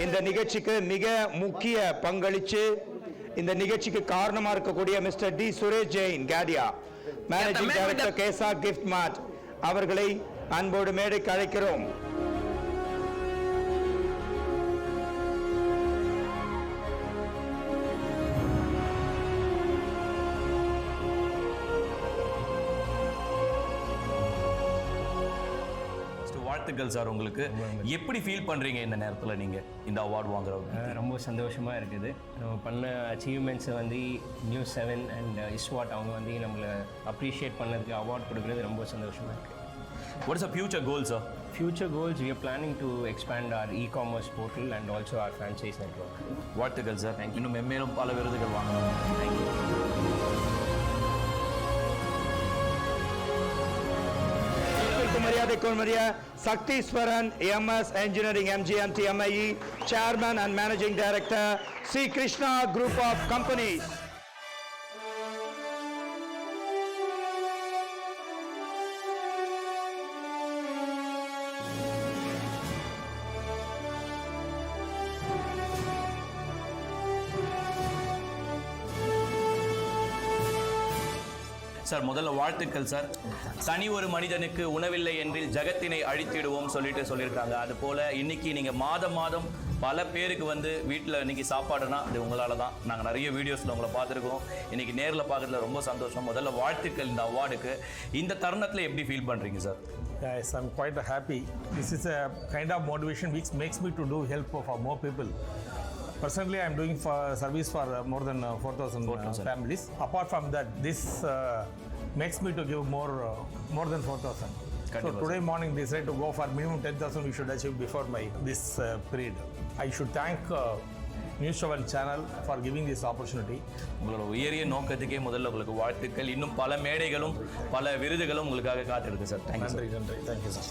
இந்த நிகழ்ச்சிக்கு மிக முக்கிய பங்களிச்சு இந்த நிகழ்ச்சிக்கு காரணமா இருக்கக்கூடிய mister T Suresh Jain Kedia, managing director Kesa gift mart அவர்களை அன்போடு மேடைக்கு அழைக்கிறோம். வாழ்த்துக்கள் சார். உங்களுக்கு எப்படி ஃபீல் பண்றீங்க இந்த நேரத்துல நீங்க இந்த அவார்ட் வாங்குறவங்க? ரொம்ப சந்தோஷமா இருக்குது. நம்ம பண்ண அச்சீவ்மெண்ட்ஸை வந்து நியூஸ் 7 அண்ட் இஸ்வாட் அவங்க வந்து நம்மளை அப்ரிஷியேட் பண்ணதுக்கு அவார்ட் கொடுக்குறது ரொம்ப சந்தோஷமா இருக்குது. What is the future goal, sir? Future goals, we are planning to expand our e-commerce portal and also our franchise network. வாழ்த்துக்கள் சார். இன்னும் மென்மேலும் பல விருதுகள் வாங்கணும். Thank you. மரியாதைக்கும் Sakthiswaran MS engineering MGMT MIE chairman and managing director Sri Krishna group of companies. Sir முதல்ல வாழ்த்துக்கள் sir. தனி ஒரு மனிதனுக்கு உணவில்லை என்றில் ஜகத்தினை அழித்திடுவோம் சொல்லியிருக்காங்க. அது போல இன்னைக்கு நீங்க மாதம் பல பேருக்கு வந்து வீட்டில் இன்னைக்கு சாப்பாடுனா அது உங்களால தான். நாங்கள் நிறைய வீடியோஸில் உங்களை பார்த்துருக்கோம். இன்னைக்கு நேரில் பார்க்கறதுல ரொம்ப சந்தோஷம். முதல்ல வாழ்த்துக்கள் இந்த அவார்டுக்கு. இந்த தருணத்தில் எப்படி ஃபீல் பண்ணுறீங்க sir? Yes, I'm quite happy. This is a kind of motivation which makes me to do help for more people. Personally, I'm doing service for more than 4,000 families. Apart from that, this makes me to give more than 4,000. So today morning they said to go for minimum 10,000 we should achieve before this period. I should thank News 7 channel for giving this opportunity. உங்களோட உயரிய நோக்கத்துக்கே முதல்ல உங்களுக்கு வாழ்த்துக்கள். இன்னும் பல மேடைகளும் பல விருதுகளும் உங்களுக்காக காத்திருக்கு சார். நன்றி. Thank you sir.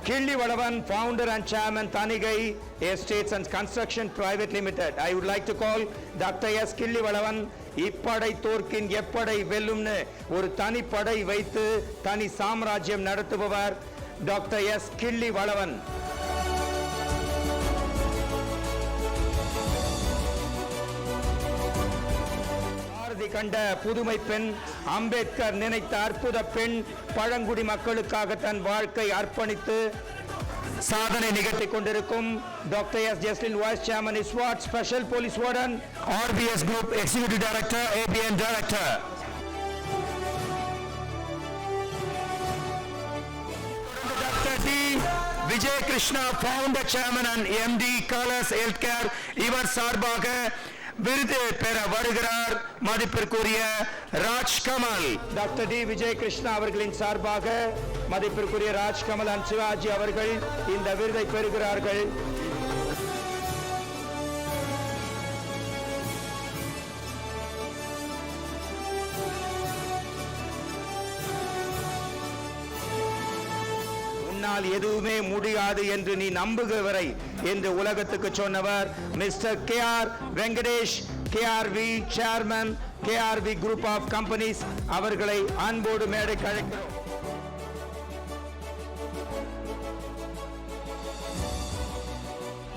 Killi Valavan, founder and chairman, Thanigai Estates and Construction Private Limited. I would like to call Dr. S. Killi Valavan, இப்படை தோற்கின் எப்படை வெல்லும்னு ஒரு தனி படை வைத்து தனி சாம்ராஜ்யம் நடத்துபவர் டாக்டர் எஸ் கிள்ளி வளவன். பாரதி கண்ட புதுமை பெண், அம்பேத்கர் நினைத்த அற்புத பெண், பழங்குடி மக்களுக்காக தன் வாழ்க்கை அர்ப்பணித்து சாதனை நிகழ்த்தி கொண்டிருக்கும் doctor S Jeslin, vice chairman இஸ்வாட் special police warden, RPS group executive director, ABN director. Doctor T Vijay Krishna, founder chairman and MD Colors health care, இவர் சார்பாக விருது பெற வருகிறார் மதிப்பிற்குரிய ராஜ்கமல். டாக்டர் டி விஜய் கிருஷ்ணா அவர்களின் சார்பாக மதிப்பிற்குரிய ராஜ்கமல் அண்ட் சிவாஜி அவர்கள் இந்த விருதை பெறுகிறார்கள். உன்னால் எதுவுமே முடியாது என்று நீ நம்புகிறவரை என்று உலகத்துக்கு சொன்னவர் mister KR Venkatesh, KRV chairman, KRV group of companies அவர்களை அன்போடு மேடைக்கு அழைக்கிறோம்.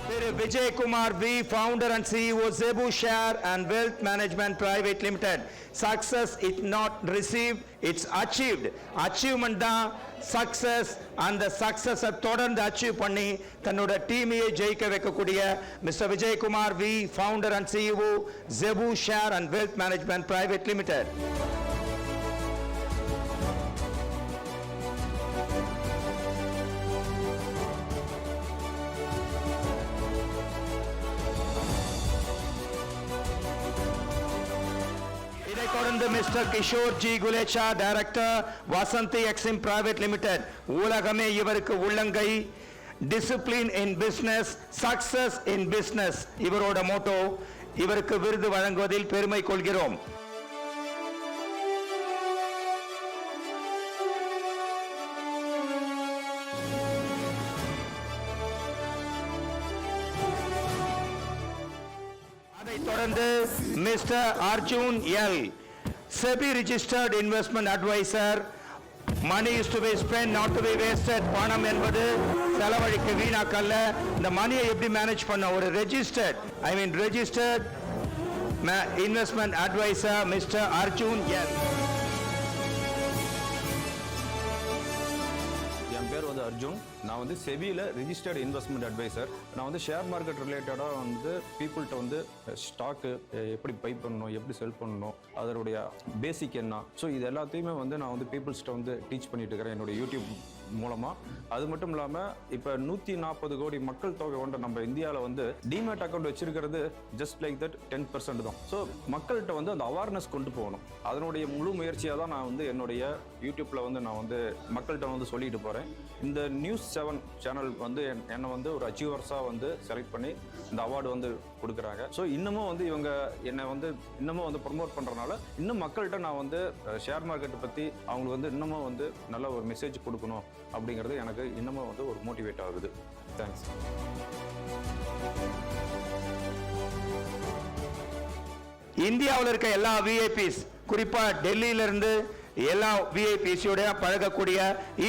Thiru Vijayakumar V, founder and CEO, Zebu Share and Wealth Management Private Limited. Success is not received, it's achieved. Achievement தான் சக்சஸ். அந்த சக்சஸை தொடர்ந்து அச்சீவ் பண்ணி தன்னோட டீமையை ஜெயிக்க வைக்கக்கூடிய mister Vijayakumar V, founder and CEO, Zebu Share and Wealth Management Private Limited. தொடர்ந்து mister Kishore G Kulecha, director, Vasanthi exim private limited. உலகமே இவருக்கு உள்ளங்கை. Discipline in business, success in business இவரோட மோட்டோ. இவருக்கு விருது வழங்குவதில் பெருமை கொள்கிறோம். அதைத் தொடர்ந்து mister Arjun L, SEBI registered investment advisor. Money is to be spent, not to be wasted. பணம் என்பது செலவழிக்க வீணாக்கல்ல. இந்த மணியை எப்படி மேனேஜ் பண்ண ஒரு registered investment advisor mister Arjun L. என் பேர் வந்து அர்ஜுன். நான் வந்து செபியில் ரிஜிஸ்டர்ட் இன்வெஸ்ட்மெண்ட் அட்வைசர். நான் வந்து ஷேர் மார்க்கெட் ரிலேட்டடாக வந்து பீப்புள்கிட்ட வந்து ஸ்டாக்கு எப்படி பை பண்ணணும், எப்படி செல் பண்ணணும், அதனுடைய பேசிக் என்ன, ஸோ இது எல்லாத்தையுமே வந்து நான் வந்து பீப்புள்ஸ்கிட்ட வந்து டீச் பண்ணிட்டு இருக்கிறேன் என்னுடைய யூடியூப் மூலமாக. அது மட்டும் இல்லாமல் இப்போ 140 கோடி மக்கள் தொகை கொண்ட நம்ம இந்தியாவில் வந்து டிமேட் அக்கௌண்ட் வச்சிருக்கிறது ஜஸ்ட் லைக் தட் 10% தான். ஸோ மக்கள்கிட்ட வந்து அந்த அவேர்னஸ் கொண்டு போகணும். அதனுடைய முழு முயற்சியாக தான் நான் வந்து என்னுடைய யூடியூப்பில் வந்து நான் வந்து மக்கள்கிட்ட வந்து சொல்லிட்டு போகிறேன். இந்த நியூஸ் 7 சேனல் வந்து என்னை வந்து ஒரு அச்சீவர்ஸாக வந்து செலக்ட் பண்ணி இந்த அவார்டு வந்து கொடுக்குறாங்க. ஸோ இன்னமும் வந்து இவங்க என்னை வந்து இன்னமும் வந்து ப்ரொமோட் பண்ணுறதுனால இன்னும் மக்கள்கிட்ட நான் வந்து ஷேர் மார்க்கெட்டை பற்றி அவங்களுக்கு வந்து இன்னமும் வந்து நல்ல ஒரு மெசேஜ் கொடுக்கணும் அப்படிங்கிறது எனக்கு இன்னமும் வந்து ஒரு மோட்டிவேட் ஆகுது. தேங்க்ஸ். இந்தியாவில் இருக்க எல்லா விஐபிஸ், குறிப்பாக டெல்லியிலிருந்து எல்லா விஐபிஸோட பழகக்கூடிய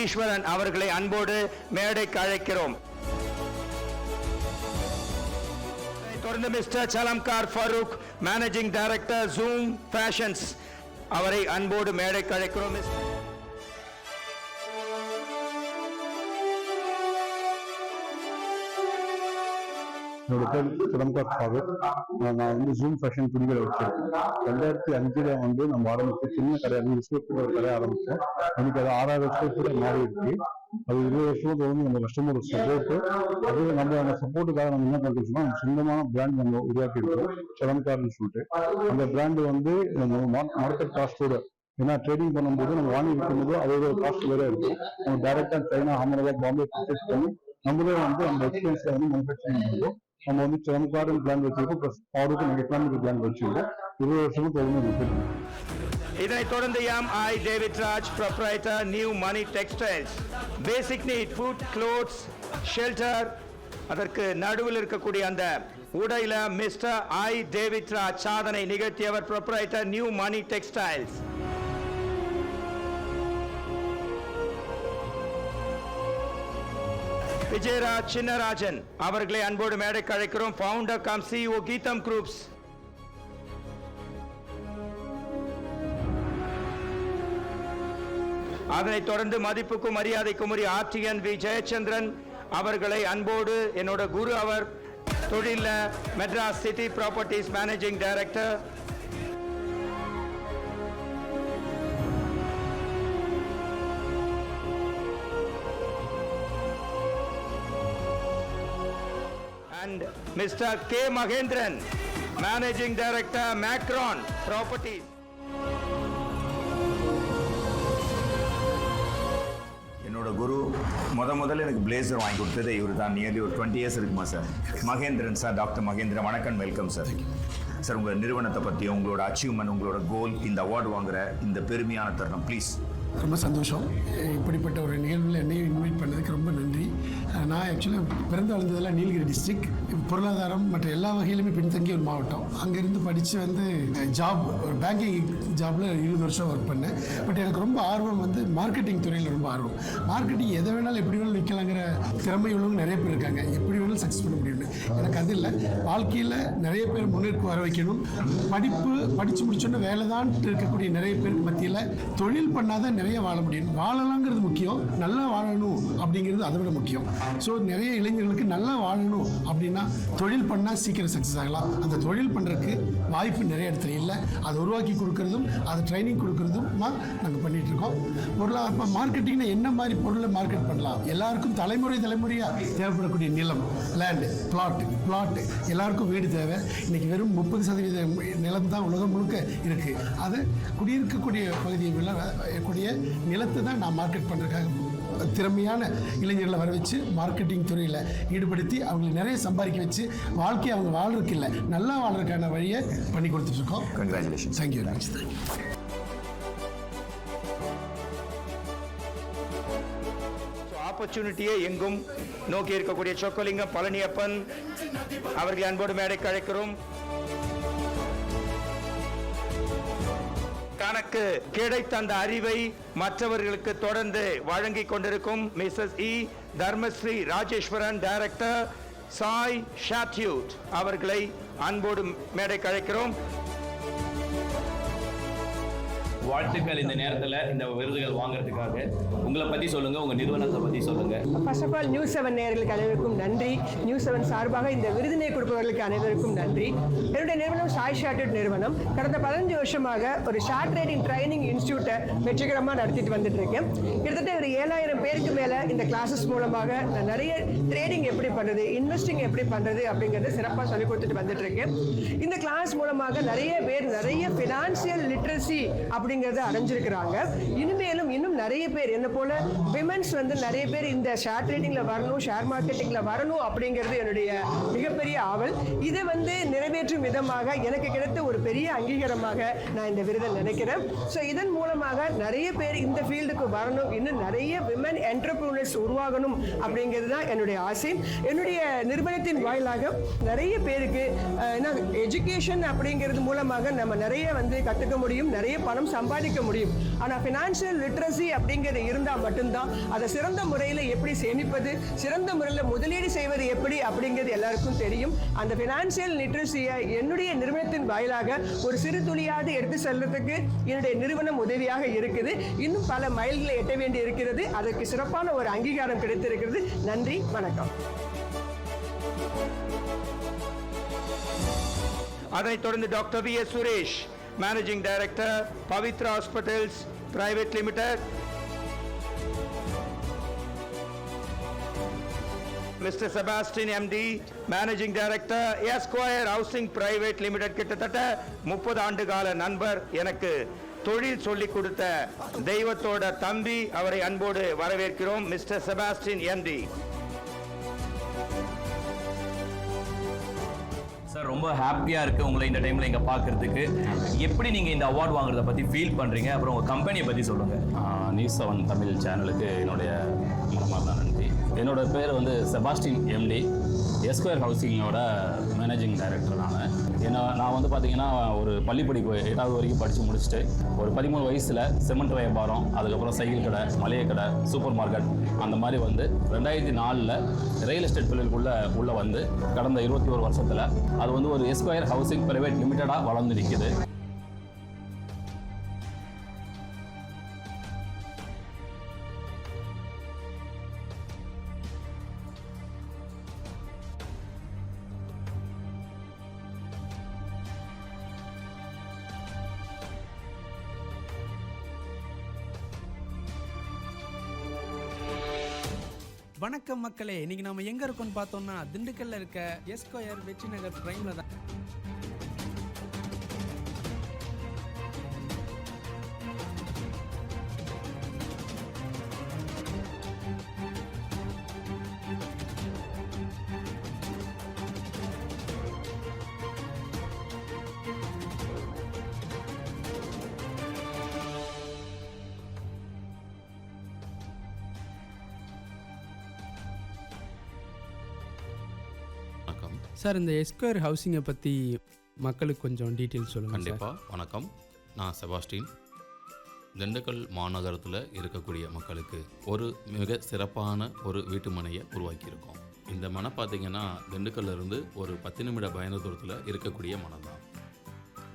ஈஸ்வரன் அவர்களை அன்போடு மேடைக்கு அழைக்கிறோம். தொடர்ந்து mister Salamkar Farooq, managing director zoom fashions, அவரை அன்போடு மேடைக்கு அழைக்கிறோம். என்னோட பேர் சலம்கார் ஃபரூக். நான் வந்து ஜூம் ஃபேஷன் துணிகளை வச்சிருக்கேன். 2005 வந்து நம்ம ஆரம்பிச்சு சின்ன கடையாக ஒரு கடையை ஆரம்பித்தோம். எனக்கு அது 6000 வருஷத்துல மாறி இருக்கு. அது 20 வருஷத்துக்கு வந்து நம்ம கஸ்டமர் சப்போர்ட்டு. அது நம்ம அந்த சப்போர்ட்டுக்காக நம்ம என்ன பண்ணுறோம்னா நம்ம சொந்தமான பிராண்ட் நம்ம உருவாக்கி இருக்கோம், சலம்கார்னு சொல்லிட்டு. அந்த பிராண்டு வந்து மார்க்கெட் காஸ்டோட, ஏன்னா ட்ரேடிங் பண்ணும்போது நம்ம வாங்கி விற்கும்போது அதோட காஸ்ட் வேற இருக்கும். நம்ம டைரக்டாக சைனா, அகமதாபாத், பாம்பே பர்ச்சேஸ் பண்ணி நம்மளே வந்து நம்ம எக்ஸ்பீரியன்ஸ்ல வந்து மேனுஃபேக்சரிங் பண்ணுறோம். நம்ம வந்து சலம்கார்னு பிராண்ட் வச்சிருக்கோம், ப்ளஸ் ஃபாரூக் எக்கனாமிக் பிராண்ட் வச்சிருக்கோம். 20 வருஷமும் தொடர்ந்து இதனைத் தொடர்ந்து M.I. David Raj, proprietor, New Money Textiles. Basic need, food, clothes, shelter. அதற்கு நடுவில் இருக்கக்கூடிய அந்த உடையில மிஸ்டர் I. David Raj சாதனை நிகழ்த்தியவர், proprietor, New Money Textiles. Vijayaraj சின்னராஜன் அவர்களை அன்போடு மேடைக்கு அழைக்கிறோம். ஃபவுண்டர் கம் CEO கீதம் குரூப்ஸ். அதனைத் தொடர்ந்து மதிப்புக்கும் மரியாதைக்கும் உரிய RTN வி ஜெயச்சந்திரன் அவர்களை அன்போடு, என்னோட குரு அவர், தொழில Madras city properties managing director. And Mr. K. Mahendran, Managing Director, Macron Properties. என்னோட குரு முதல்ல எனக்கு பிளேசர் வாங்கி கொடுத்தது இவர் தான். நியர்லி ஒரு 20 இயர்ஸ் இருக்குமா sir. Mahendran sir, doctor Mahendran, வணக்கம், வெல்கம் சார். சார், உங்கள் நிறுவனத்தை பற்றியும் உங்களோட அச்சீவ்மெண்ட், உங்களோட கோல், இந்த அவார்டு வாங்குற இந்த பெருமையான தருணம் ப்ளீஸ். ரொம்ப சந்தோஷம். இப்படிப்பட்ட ஒரு நிகழ்வில் என்னையும் இன்வைட் பண்ணதுக்கு ரொம்ப நன்றி. நான் ஆக்சுவலாக பிறந்து வளர்ந்ததெல்லாம் நீலகிரி டிஸ்ட்ரிக்ட். பொருளாதாரம் மற்ற எல்லா வகையிலுமே பின்தங்கிய ஒரு மாவட்டம். அங்கேருந்து படித்து வந்து ஜாப், ஒரு பேங்கிங் ஜாபில் 20 வருஷம் ஒர்க் பண்ணேன். பட் எனக்கு ரொம்ப ஆர்வம் வந்து மார்க்கெட்டிங் துறையில் ரொம்ப ஆர்வம். மார்க்கெட்டிங் எதை வேணாலும் எப்படி வேணாலும் விற்கலாங்கிற திறமை உள்ளவங்க நிறைய பேர் இருக்காங்க. எப்படி வேணாலும் சக்ஸஸ் பண்ண முடியும்னு எனக்கு அது இல்லை. வாழ்க்கையில் நிறைய பேர் முன்னேற்கு வர வைக்கணும். படித்து முடிச்சோன்னா வேலை தான் இருக்கக்கூடிய நிறைய பேருக்கு மத்தியில் தொழில் பண்ணாதான் நிறைய வாழ முடியும். வாழலாங்கிறது முக்கியம், நல்லா வாழணும் அப்படிங்கிறது அதை விட முக்கியம். ஸோ நிறைய இளைஞர்களுக்கு நல்லா வாழணும் அப்படின்னா தொழில் பண்ணால் சீக்கிரம் சக்ஸஸ் ஆகலாம். அந்த தொழில் பண்ணுறதுக்கு வாய்ப்பு நிறைய இடத்துல இல்லை. அதை உருவாக்கி கொடுக்கறதும் அதை ட்ரைனிங் கொடுக்கறதும் நாங்கள் பண்ணிகிட்டு இருக்கோம். இப்போ மார்க்கெட்டிங்னா என்ன மாதிரி பொருளை மார்க்கெட் பண்ணலாம்? எல்லாருக்கும் தலைமுறையாக தேவைப்படக்கூடிய நிலம், லேண்டு, பிளாட்டு, எல்லாருக்கும் வீடு தேவை. இன்றைக்கி வெறும் 30% நிலம் தான் உலகம் முழுக்க இருக்குது. அது குடியிருக்கக்கூடிய பகுதியை கூடிய நிலத்தை தான் நான் மார்க்கெட் பண்ணுறதுக்காக திறமையான இளைஞர்களை வர வச்சு மார்க்கெட்டிங் துறையில் ஈடுபடுத்தி அவங்களை நிறைய சம்பாதிக்க வச்சு வாழ்க்கையை அவங்க வாழ்றதுக்கு இல்லை, நல்லா வாழ்றதுக்கான வழியை பண்ணி கொடுத்துட்ருக்கோம். கங்க்ராச்சுலேஷன். Thank you very much. ஆப்பர்ச்சுனிட்டியை எங்கும் நோக்கி இருக்கக்கூடிய சொக்கலிங்கம் பழனியப்பன் அவர்களை அன்போடு மேடைக்கு அழைக்கிறோம். தனக்கு கிடைத்த அந்த அறிவை மற்றவர்களுக்கு தொடர்ந்து வழங்கிக் கொண்டிருக்கும் Mrs E. Dharmasri Rajeswaran, director, Sai ஷாட்யூட் அவர்களை அன்போடு மேடைக்கு அழைக்கிறோம். வாழ்த்துக்கள் இந்த நேரத்தில் இந்த விருதுகள் வாங்குறதுக்காக. உங்களை பற்றி சொல்லுங்கள், உங்கள் நிறுவனத்தை பற்றி சொல்லுங்கள். ஃபர்ஸ்ட் ஆஃப் ஆல் நியூஸ் 7 நேயர்களுக்கு அனைவருக்கும் நன்றி. நியூஸ் 7 சார்பாக இந்த விருதினை கொடுப்பவர்களுக்கு அனைவருக்கும் நன்றி. என்னுடைய நிறுவனம் சாய் ஷாட்யூட் நிறுவனம். கடந்த 15 வருஷமாக ஒரு ஷார்ட் ட்ரேடிங் ட்ரைனிங் இன்ஸ்டியூட்டை வெற்றிகரமாக நடத்திட்டு வந்துட்டு இருக்கேன். கிட்டத்தட்ட ஒரு 7000 பேருக்கு மேலே இந்த கிளாஸஸ் மூலமாக நான் நிறைய ட்ரேடிங் எப்படி பண்ணுறது, இன்வெஸ்டிங் எப்படி பண்ணுறது அப்படிங்கிறது சிறப்பாக சொல்லிக் கொடுத்துட்டு வந்துட்டு இருக்கேன். இந்த கிளாஸ் மூலமாக நிறைய பேர் நிறைய ஃபினான்சியல் லிட்ரஸி அப்படிங்கிறத அடைஞ்சிருக்கிறாங்க. இன்னும் நிறைய பேர் என்ன போல விமென்ஸ் வந்து நிறைய பேர் இந்த ஷேர் ட்ரேடிங்ல வரணும், ஷேர் மார்க்கெட்டிங்ல வரணும் அப்படிங்கிறது என்னுடைய மிகப்பெரிய ஆவல். இதை வந்து நிறைவேற்றும் விதமாக எனக்கு கிடைத்த ஒரு பெரிய அங்கீகாரமாக நான் இந்த விருதை நினைக்கிறேன். ஸோ இதன் மூலமாக நிறைய பேர் இந்த ஃபீல்டுக்கு வரணும், இன்னும் நிறைய விமன் என்டர்பிரினர்ஸ் உருவாகணும் அப்படிங்கிறது தான் என்னுடைய ஆசை. என்னுடைய நிறுவனத்தின் வாயிலாக நிறைய பேருக்கு எஜுகேஷன் அப்படிங்கிறது மூலமாக நம்ம நிறைய வந்து கற்றுக்க முடியும், நிறைய பணம் சம்பாதிக்க முடியும். ஆனால் ஃபினான்ஷியல் லிட்ரஸி அப்படிங்கிறது இருந்தால் மட்டும்தான் அதை சிறந்த முறையில் எப்படி சேமிப்பது, சிறந்த முறையில் முதலீடு செய்வது எப்படி அப்படிங்கிறது எல்லாருக்கும் தெரியும். அந்த ஃபினான்ஷியல் லிட்ரஸியை என்னுடைய நிறுவனத்தின் வாயிலாக ஒரு சிறு துளியாவது எடுத்து செல்றதுக்கு என்னுடைய நிறுவனம் உதவியாக இருக்குது. இன்னும் பல மைல்களை எட்ட வேண்டி இருக்கிறது. அதற்கு சிறப்பான ஒரு அங்கீகாரம் கிடைத்திருக்கிறது. நன்றி, வணக்கம். அதைத் தொடர்ந்து doctor V. S. Suresh, managing director, Pavithra hospitals private limited. Mister Sebastian MD, managing director, esquire housing private limited. கிட்டத்தட்ட 30 ஆண்டு கால நண்பர், எனக்கு தொழில் சொல்லிக் கொடுத்த தெய்வத்தோட தம்பி, அவரை அன்போடு வரவேற்கிறோம். Mister Sebastian MD. சார், ரொம்ப ரொம்ப ஹாப்பியாக இருக்குது உங்களை இந்த டைமில் இங்கே பார்க்குறதுக்கு. எப்படி நீங்கள் இந்த அவார்ட் வாங்குறத பற்றி ஃபீல் பண்ணுறீங்க, அப்புறம் உங்கள் கம்பெனியை பற்றி சொல்லுங்கள். நியூஸ் 7 தமிழ் சேனலுக்கு என்னுடைய மனமார்ந்த நன்றி. என்னோட பேர் வந்து செபாஸ்டின் எம்டி, எஸ்கொயர் ஹவுசிங்கோட மேனேஜிங் டைரக்டர். நான் வந்து பார்த்தீங்கன்னா ஒரு பள்ளிப்படிப்பு 8வது வரைக்கும் படித்து முடிச்சுட்டு ஒரு 13 வயசில் சிமெண்ட் வியாபாரம், அதுக்கப்புறம் சைக்கிள் கடை, மளிகை கடை, சூப்பர் மார்க்கெட் அந்த மாதிரி வந்து 2004 ரியல் எஸ்டேட் தொழிலுக்குள்ளே வந்து கடந்த 21 வருஷத்தில் அது வந்து ஒரு எஸ்கொயர் ஹவுசிங் பிரைவேட் லிமிட்டடாக வளர்ந்து நிற்குது. வணக்கம் மக்களே, இன்னைக்கு நம்ம எங்க இருக்கோம்னு பார்த்தோம்னா திண்டுக்கல்ல இருக்க எஸ்கொயர் வெற்றி நகர் பிரைம்ல தான். சார், இந்த எஸ்கொயர் ஹவுசிங்கை பற்றி மக்களுக்கு கொஞ்சம் டீட்டெயில்ஸ் சொல்லுங்கள். கண்டிப்பாக. வணக்கம், நான் செபாஸ்டின். திண்டுக்கல் மாநகரத்தில் இருக்கக்கூடிய மக்களுக்கு ஒரு மிக சிறப்பான ஒரு வீட்டு மனையை உருவாக்கியிருக்கோம். இந்த மனை பார்த்திங்கன்னா திண்டுக்கல்லிருந்து ஒரு 10 நிமிட பயண தூரத்தில் இருக்கக்கூடிய மனை தான்.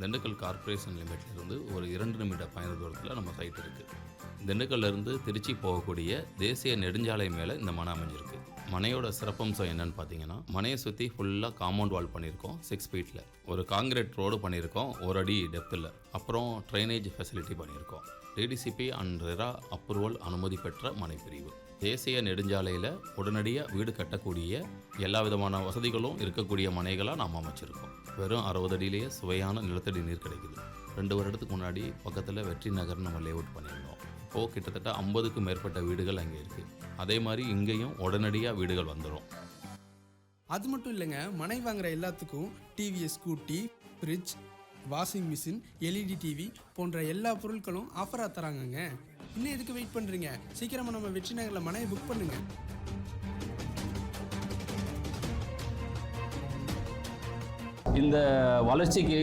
திண்டுக்கல் கார்ப்பரேஷன் லிமிட்லேருந்து ஒரு 2 நிமிட பயண தூரத்தில் நம்ம சைட் இருக்குது. திண்டுக்கல்லிருந்து திருச்சி போகக்கூடிய தேசிய நெடுஞ்சாலை மேலே இந்த மனை அமைஞ்சிருக்கு. மனையோட சிறப்பம்சம் என்னன்னு பார்த்தீங்கன்னா, மனையை சுற்றி ஃபுல்லாக காம்பவுண்ட் வால் பண்ணியிருக்கோம் 6 ஃபீட்டில். ஒரு காங்கிரீட் ரோடு பண்ணியிருக்கோம் 1 அடி டெப்த்தில். அப்புறம் ட்ரைனேஜ் ஃபெசிலிட்டி பண்ணியிருக்கோம். டிடிசிபி அண்ட் ரெரா அப்ரூவல் அனுமதி பெற்ற மனை பிரிவு. தேசிய நெடுஞ்சாலையில் உடனடியாக வீடு கட்டக்கூடிய எல்லா விதமான வசதிகளும் இருக்கக்கூடிய மனைகளாக நாம் அமைச்சிருக்கோம். வெறும் 60 அடியிலேயே சுவையான நிலத்தடி நீர் கிடைக்குது. 2 வருடத்துக்கு முன்னாடி பக்கத்தில் வெற்றி நகர் நம்ம லேஅவுட் பண்ணியிருந்தோம். இப்போது கிட்டத்தட்ட 50க்கும் மேற்பட்ட வீடுகள் அங்கே இருக்குது. அதே மாதிரி இங்கேயும் உடனடியாக வீடுகள் வந்துடும். அது மட்டும் இல்லைங்க, மனை வாங்குற எல்லாத்துக்கும் TVS scooty, fridge, washing machine, LED TV போன்ற எல்லா பொருட்களும் ஆஃபராக தராங்கங்க. இன்னும் எதுக்கு வெயிட் பண்ணுறீங்க? சீக்கிரமாக நம்ம வெற்றி நகரில் மனையை புக் பண்ணுங்க. இந்த வளர்ச்சிக்கு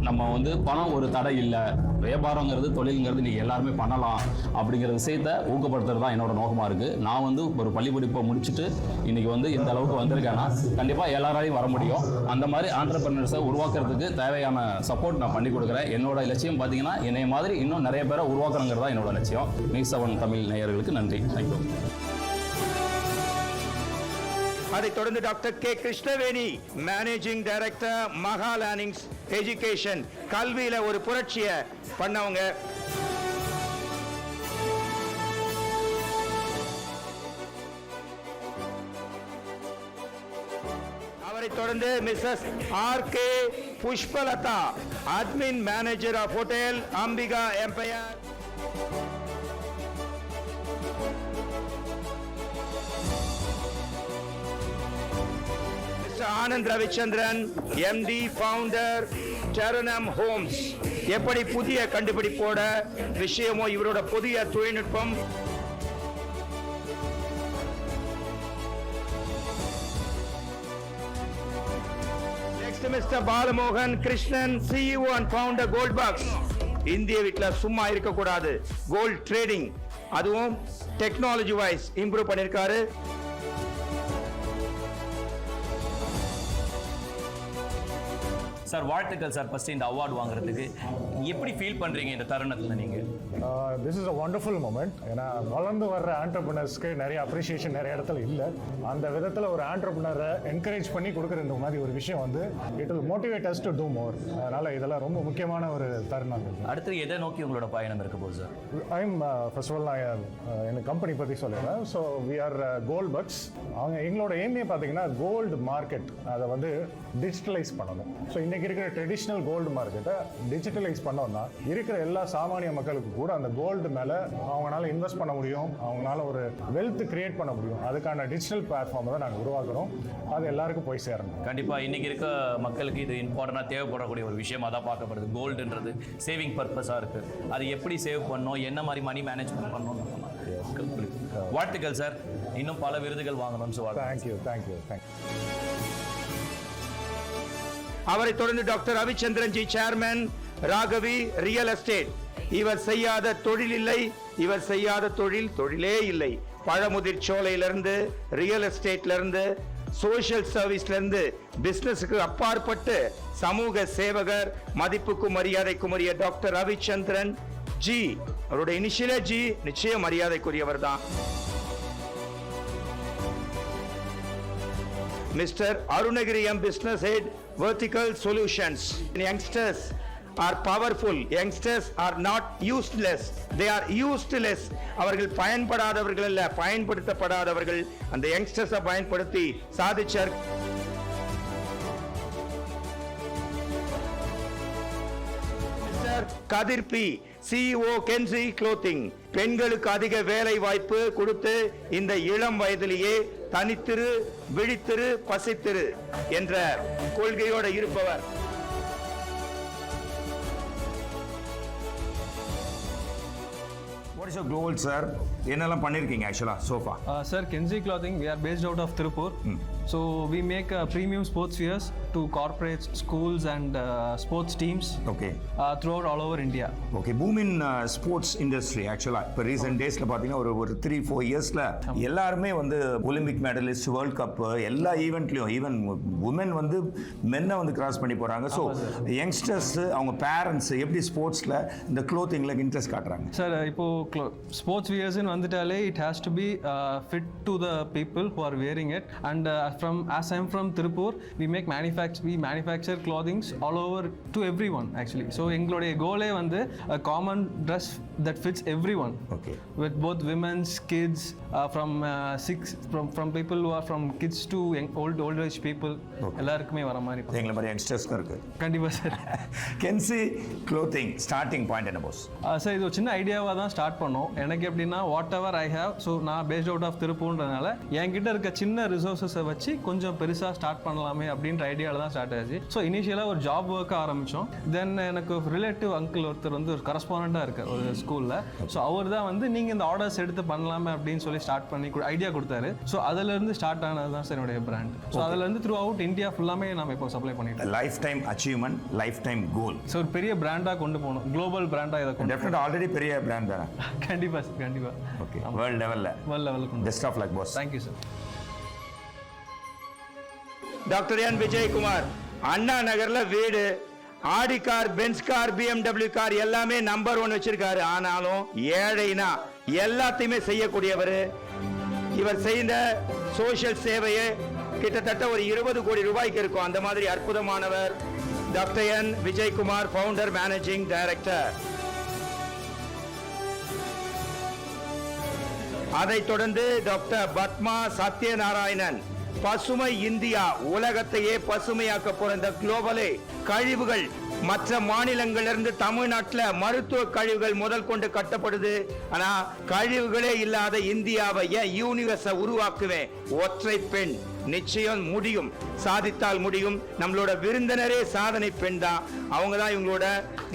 நம்ம வந்து பணம் ஒரு தடை இல்லை, வியாபாரங்கிறது தொழிலுங்கிறது நீங்கள் எல்லாருமே பண்ணலாம் அப்படிங்கிற விஷயத்தை ஊக்கப்படுத்துறது தான் என்னோட நோக்கமாக இருக்குது. நான் வந்து ஒரு பள்ளி படிப்பை முடிச்சுட்டு இன்றைக்கி வந்து இந்த அளவுக்கு வந்திருக்கேன்னா கண்டிப்பாக எல்லாராலையும் வர முடியும். அந்த மாதிரி ஆண்டர்பிரனர்ஸை உருவாக்குறதுக்கு தேவையான சப்போர்ட் நான் பண்ணி கொடுக்குறேன். என்னோட லட்சியம் பார்த்தீங்கன்னா என்னை மாதிரி இன்னும் நிறைய பேரை உருவாக்கணுங்கிறது தான் என்னோட லட்சியம். நியூஸ் 7 தமிழ் நேயர்களுக்கு நன்றி. தேங்க்யூ. அதைத் தொடர்ந்து doctor K Krishnaveni, managing director Maha learnings education, கல்வியில ஒரு புரட்சியை பண்ணவங்க. அவரைத் தொடர்ந்து missus R K. Pushpalatha, admin manager of hotel Ambika empire. Anand Ravichandran, MD founder Saranam homes. எப்படி புதிய கண்டுபிடிப்போட விஷயமோ இவரோட புதிய தொழில்நுட்பம். Next mister Balamohan Krishnan, CEO and founder gold box. இந்திய வீட்டில் சும்மா இருக்கக்கூடாது, கோல்ட் ட்ரேடிங் அதுவும் டெக்னாலஜி வைஸ் இம்ப்ரூவ் பண்ணியிருக்காரு. சார், வாழ்த்துக்கள் சார். ஃபர்ஸ்ட் இந்த அவார்டு வாங்குறதுக்கு எப்படி ஃபீல் பண்ணுறீங்க இந்த தருணத்தில் நீங்கள்? This is a wonderful moment. ஏன்னா வளர்ந்து வர்ற ஆண்டர்பிரினர்ஸ்க்கு நிறைய அப்ரிஷியேஷன் நிறைய இடத்துல இல்லை. அந்த விதத்தில் ஒரு ஆண்டர்பிரினரை என்கரேஜ் பண்ணி கொடுக்குற இந்த மாதிரி ஒரு விஷயம் வந்து it will motivate us to do more. அதனால் இதெல்லாம் ரொம்ப முக்கியமான ஒரு தருணம். அடுத்து எதை நோக்கி உங்களோட பயணம் இருக்க போகுது sir? I'm first of all நான் எனக்கு கம்பெனி பற்றி சொல்லிடுறேன். So we are gold box. அவங்க எங்களோட எய்மே பார்த்தீங்கன்னா கோல்டு மார்க்கெட் அதை வந்து டிஜிட்டலைஸ் பண்ணணும். ஸோ இன்றைக்கி இன்னைக்கு இருக்கிற ட்ரெடிஷ்னல் கோல்டு மார்க்கெட்டை டிஜிட்டலைஸ் பண்ணோம்னா இருக்கிற எல்லா சாமானிய மக்களுக்கு கூட அந்த கோல்டு மேலே அவங்களால இன்வெஸ்ட் பண்ண முடியும், அவங்களால ஒரு வெல்த் கிரியேட் பண்ண முடியும். அதுக்கான டிஜிட்டல் பிளாட்ஃபார்மை தான் நாங்கள் உருவாக்குறோம். அது எல்லாருக்கும் போய் சேரணும். கண்டிப்பாக இன்றைக்கி இருக்க மக்களுக்கு இது இம்பார்ட்டண்ட்டாக தேவைப்படக்கூடிய ஒரு விஷயமாக தான் பார்க்கப்படுது. கோல்டுன்றது சேவிங் பர்பஸாக இருக்குது. அது எப்படி சேவ் பண்ணணும், என்ன மாதிரி மணி மேனேஜ்மெண்ட் பண்ணணும். வாழ்த்துக்கள் சார், இன்னும் பல விருதுகள் வாங்கணும்னு சொல்லுவாங்க. Thank you thank you thank you. அவரை தொடர்ந்து doctor Ravichandran G, chairman, Raghavi real estate. இவர் செய்யாத தொழில் இல்லை, இவர் செய்யாத தொழிலே இல்லை. பழமுதிர் சோலையிலிருந்து, ரியல் எஸ்டேட்ல இருந்து, சோஷியல் சர்வீஸ்ல இருந்து, பிசினஸுக்கு அப்பாற்பட்டு சமூக சேவகர், மதிப்புக்கும் மரியாதைக்கும் உரிய டாக்டர் ரவிச்சந்திரன் ஜி. அவருடைய இனிஷியலே ஜி, நிச்சயம் மரியாதைக்குரியவர் தான். Mr. Arunagiri M, Business Head, Vertical Solutions. Youngsters are powerful. Youngsters are not useless. They are useless. அவர்கள் பயன்படாதவர்கள் அல்ல, பயன்படுத்தப்படாதவர்கள். அந்த யங்ஸ்டர்ஸை பயன்படுத்தி சாதிச்சார். கதிர் பி, CEO கென்சி க்ளோத்திங். பெண்களுக்கு அதிக வேலை வாய்ப்பு கொடுத்து இந்த இளம் வயதிலேயே தனித்திரு, விழித்திரு, பசித்திரு என்ற கொள்கையோடு இருப்பவர். What is your goal, sir? என்னெல்லாம் பண்ணிருக்கீங்க ஆக்சுவலா sofa? Sir, Kenzi Clothing, we are based out of Tirupur. So we make premium sports wears to corporates, schools and sports teams. Okay. Throughout all over India. Okay. Boom in sports industry actually. இப்போ recent டேஸ்ல பாத்தீங்கன்னா ஒரு 3-4 இயர்ஸ்ல எல்லாருமே வந்து Olympic medallist, world cup எல்லா ஈவென்ட்லயும் even woman வந்து மென்னை வந்து கிராஸ் பண்ணி போறாங்க. ஸோ யங்ஸ்டர்ஸ் அவங்க பேரண்ட்ஸ் எப்படி ஸ்போர்ட்ஸ்ல இந்த க்ளோத்திங்ல இன்ட்ரெஸ்ட் காட்டுறாங்க? சார் இப்போ ஸ்போர்ட்ஸ் வியர்ஸ்னு வந்துட்டாலே it has to be fit to the people who are wearing it. And as I'm from Tirupur, we manufacture clothings all over to everyone actually. So எங்களுடைய கோலே வந்து a common dress that fits everyone. Okay. With both women's, kids, from people who are from kids to old age people. எல்லாருக்குமே வர மாதிரி. எங்களை மாதிரி யங்ஸ்டர்ஸ்க்கு இருக்கு. கண்டிப்பா sir. கென்சி clothing starting point என்ன போஸ்? சார் இது ஒரு சின்ன ஐடியாவாக தான் ஸ்டார்ட் பண்ணோம். எனக்கு எப்படின்னா what ever I have, so நான் பேஸ்ட் அவுட் ஆஃப் திருப்பூர்ன்றதுனால என்கிட்ட இருக்க சின்ன ரிசோர்ஸஸை வச்சு கொஞ்சம் பெருசாக ஸ்டார்ட் பண்ணலாமே அப்படின்ற ஐடியாவில் தான் ஸ்டார்ட் ஆச்சு. ஸோ இனிஷியலாக ஒரு ஜாப் ஒர்க் ஆரம்பித்தோம். தென் எனக்கு ரிலேட்டிவ் அங்கிள் ஒருத்தர் வந்து ஒரு கரஸ்பாண்டாக இருக்கார் ஒரு ஸ்கூலில். ஸோ அவர் தான் வந்து நீங்கள் இந்த ஆர்டர்ஸ் எடுத்து பண்ணலாமே அப்படின்னு சொல்லி ஸ்டார்ட் பண்ணி ஐடியா கொடுத்தாரு. ஸோ அதிலேருந்து ஸ்டார்ட் ஆனது தான் சார் என்னுடைய பிராண்ட். ஸோ அதிலேருந்து த்ரூ அவுட் இந்தியா ஃபுல்லாமே நம்ம இப்போ சப்ளை பண்ணிட்டு life time achievement, life time கோல். ஸோ ஒரு பெரிய பிராண்டாக கொண்டு போகணும், குளோபல் பிராண்டாக இதை கொண்டு. டெஃபினட்டாக ஆல்ரெடி பெரிய பிராண்ட் தானே? கண்டிப்பாக சார், கண்டிப்பாக. ஓகே, வேர்ல்ட் லெவலில் best of luck boss. Thank you sir. Doctor N Vijayakumar, அண்ணா நகர்ல வீடு, Audi car, Benz car, BMW car எல்லாமே நம்பர் 1 வச்சிருக்காரு. ஆனாலும் ஏழைனா எல்லாத்தையுமே செய்யக்கூடியவர். இவர் செய்த சோஷியல் சேவையை கிட்டத்தட்ட ஒரு 20 கோடி ரூபாய்க்கு இருக்கும். அந்த மாதிரி அற்புதமானவர் doctor N Vijayakumar, founder, managing director. அதைத் தொடர்ந்து டாக்டர் பத்மா சத்யநாராயணன், பசுமை இந்தியா, உலகத்தையே பசுமையாக்க போற இந்த குளோபலே கழிவுகள் மற்ற மாநிலங்களிலிருந்து தமிழ்நாட்டில் மருத்துவ கழிவுகள் முதல் கொண்டு கட்டப்படுது. ஆனா கழிவுகளே இல்லாத இந்தியாவை யூனிவர்ஸை உருவாக்குவேன். ஒற்றை பெண், நிச்சயம் முடியும், சாதித்தால் முடியும். நம்மளோட விருந்தினரே சாதனை பெண் தான். அவங்க தான் இவங்களோட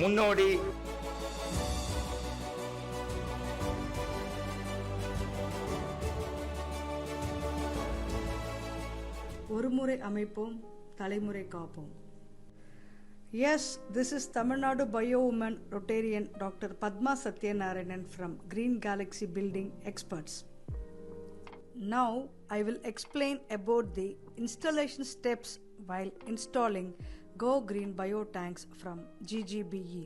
முன்னோடி. ஒருமுறை அமைப்போம், தலைமுறை காப்போம். Yes, this is Tamil Nadu Bio-Woman Rotarian Dr. Padma Satyanarayanan from Green Galaxy Building Experts. Now I will explain about the installation steps while installing Go Green Bio tanks from GGBE.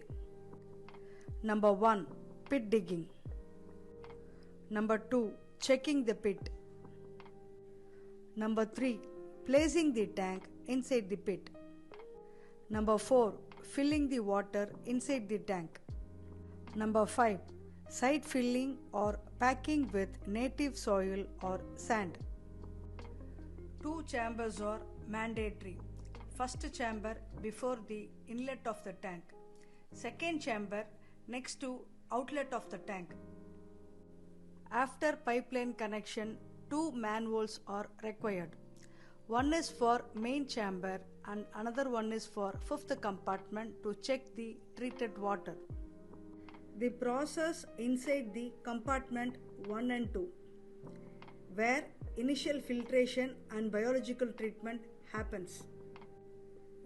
Number 1, pit digging. Number 2, checking the pit. Number 3, placing the tank inside the pit. Number 4, filling the water inside the tank. Number 5, site filling or packing with native soil or sand. 2 chambers are mandatory. first chamber before the inlet of the tank, second chamber next to outlet of the tank. After pipeline connection, 2 manholes are required. One is for main chamber and another one is for 5th compartment to check the treated water. The process inside the compartment 1 and 2, where initial filtration and biological treatment happens.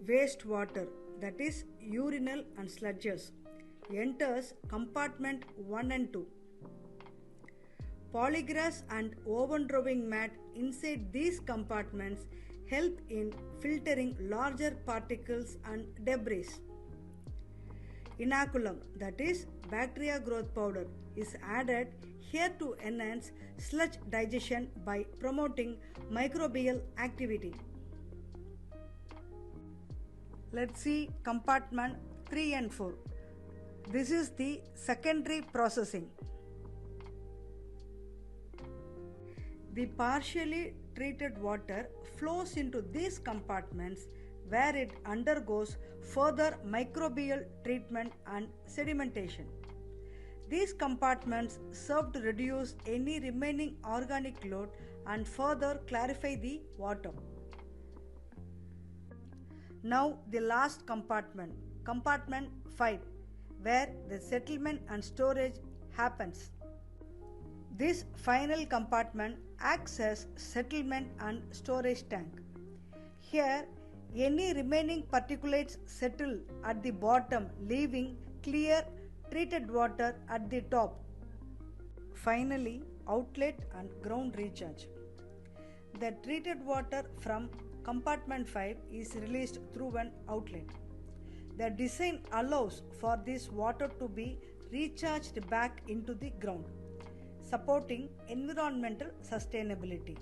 Wastewater, that is urinal and sludges, enters compartment 1 and 2. Polygrass and oven drawing mat inside these compartments help in filtering larger particles and debris. Inoculum, that is bacteria growth powder, is added here to enhance sludge digestion by promoting microbial activity. Let's see compartment 3 and 4. This is the secondary processing. The partially treated water flows into these compartments where it undergoes further microbial treatment and sedimentation. These compartments serve to reduce any remaining organic load and further clarify the water. Now the last compartment, compartment 5, where the settlement and storage happens. This final compartment acts as settlement and storage tank. Here, any remaining particulates settle at the bottom, leaving clear treated water at the top. Finally, outlet and ground recharge. The treated water from compartment 5 is released through an outlet. The design allows for this water to be recharged back into the ground, supporting environmental sustainability.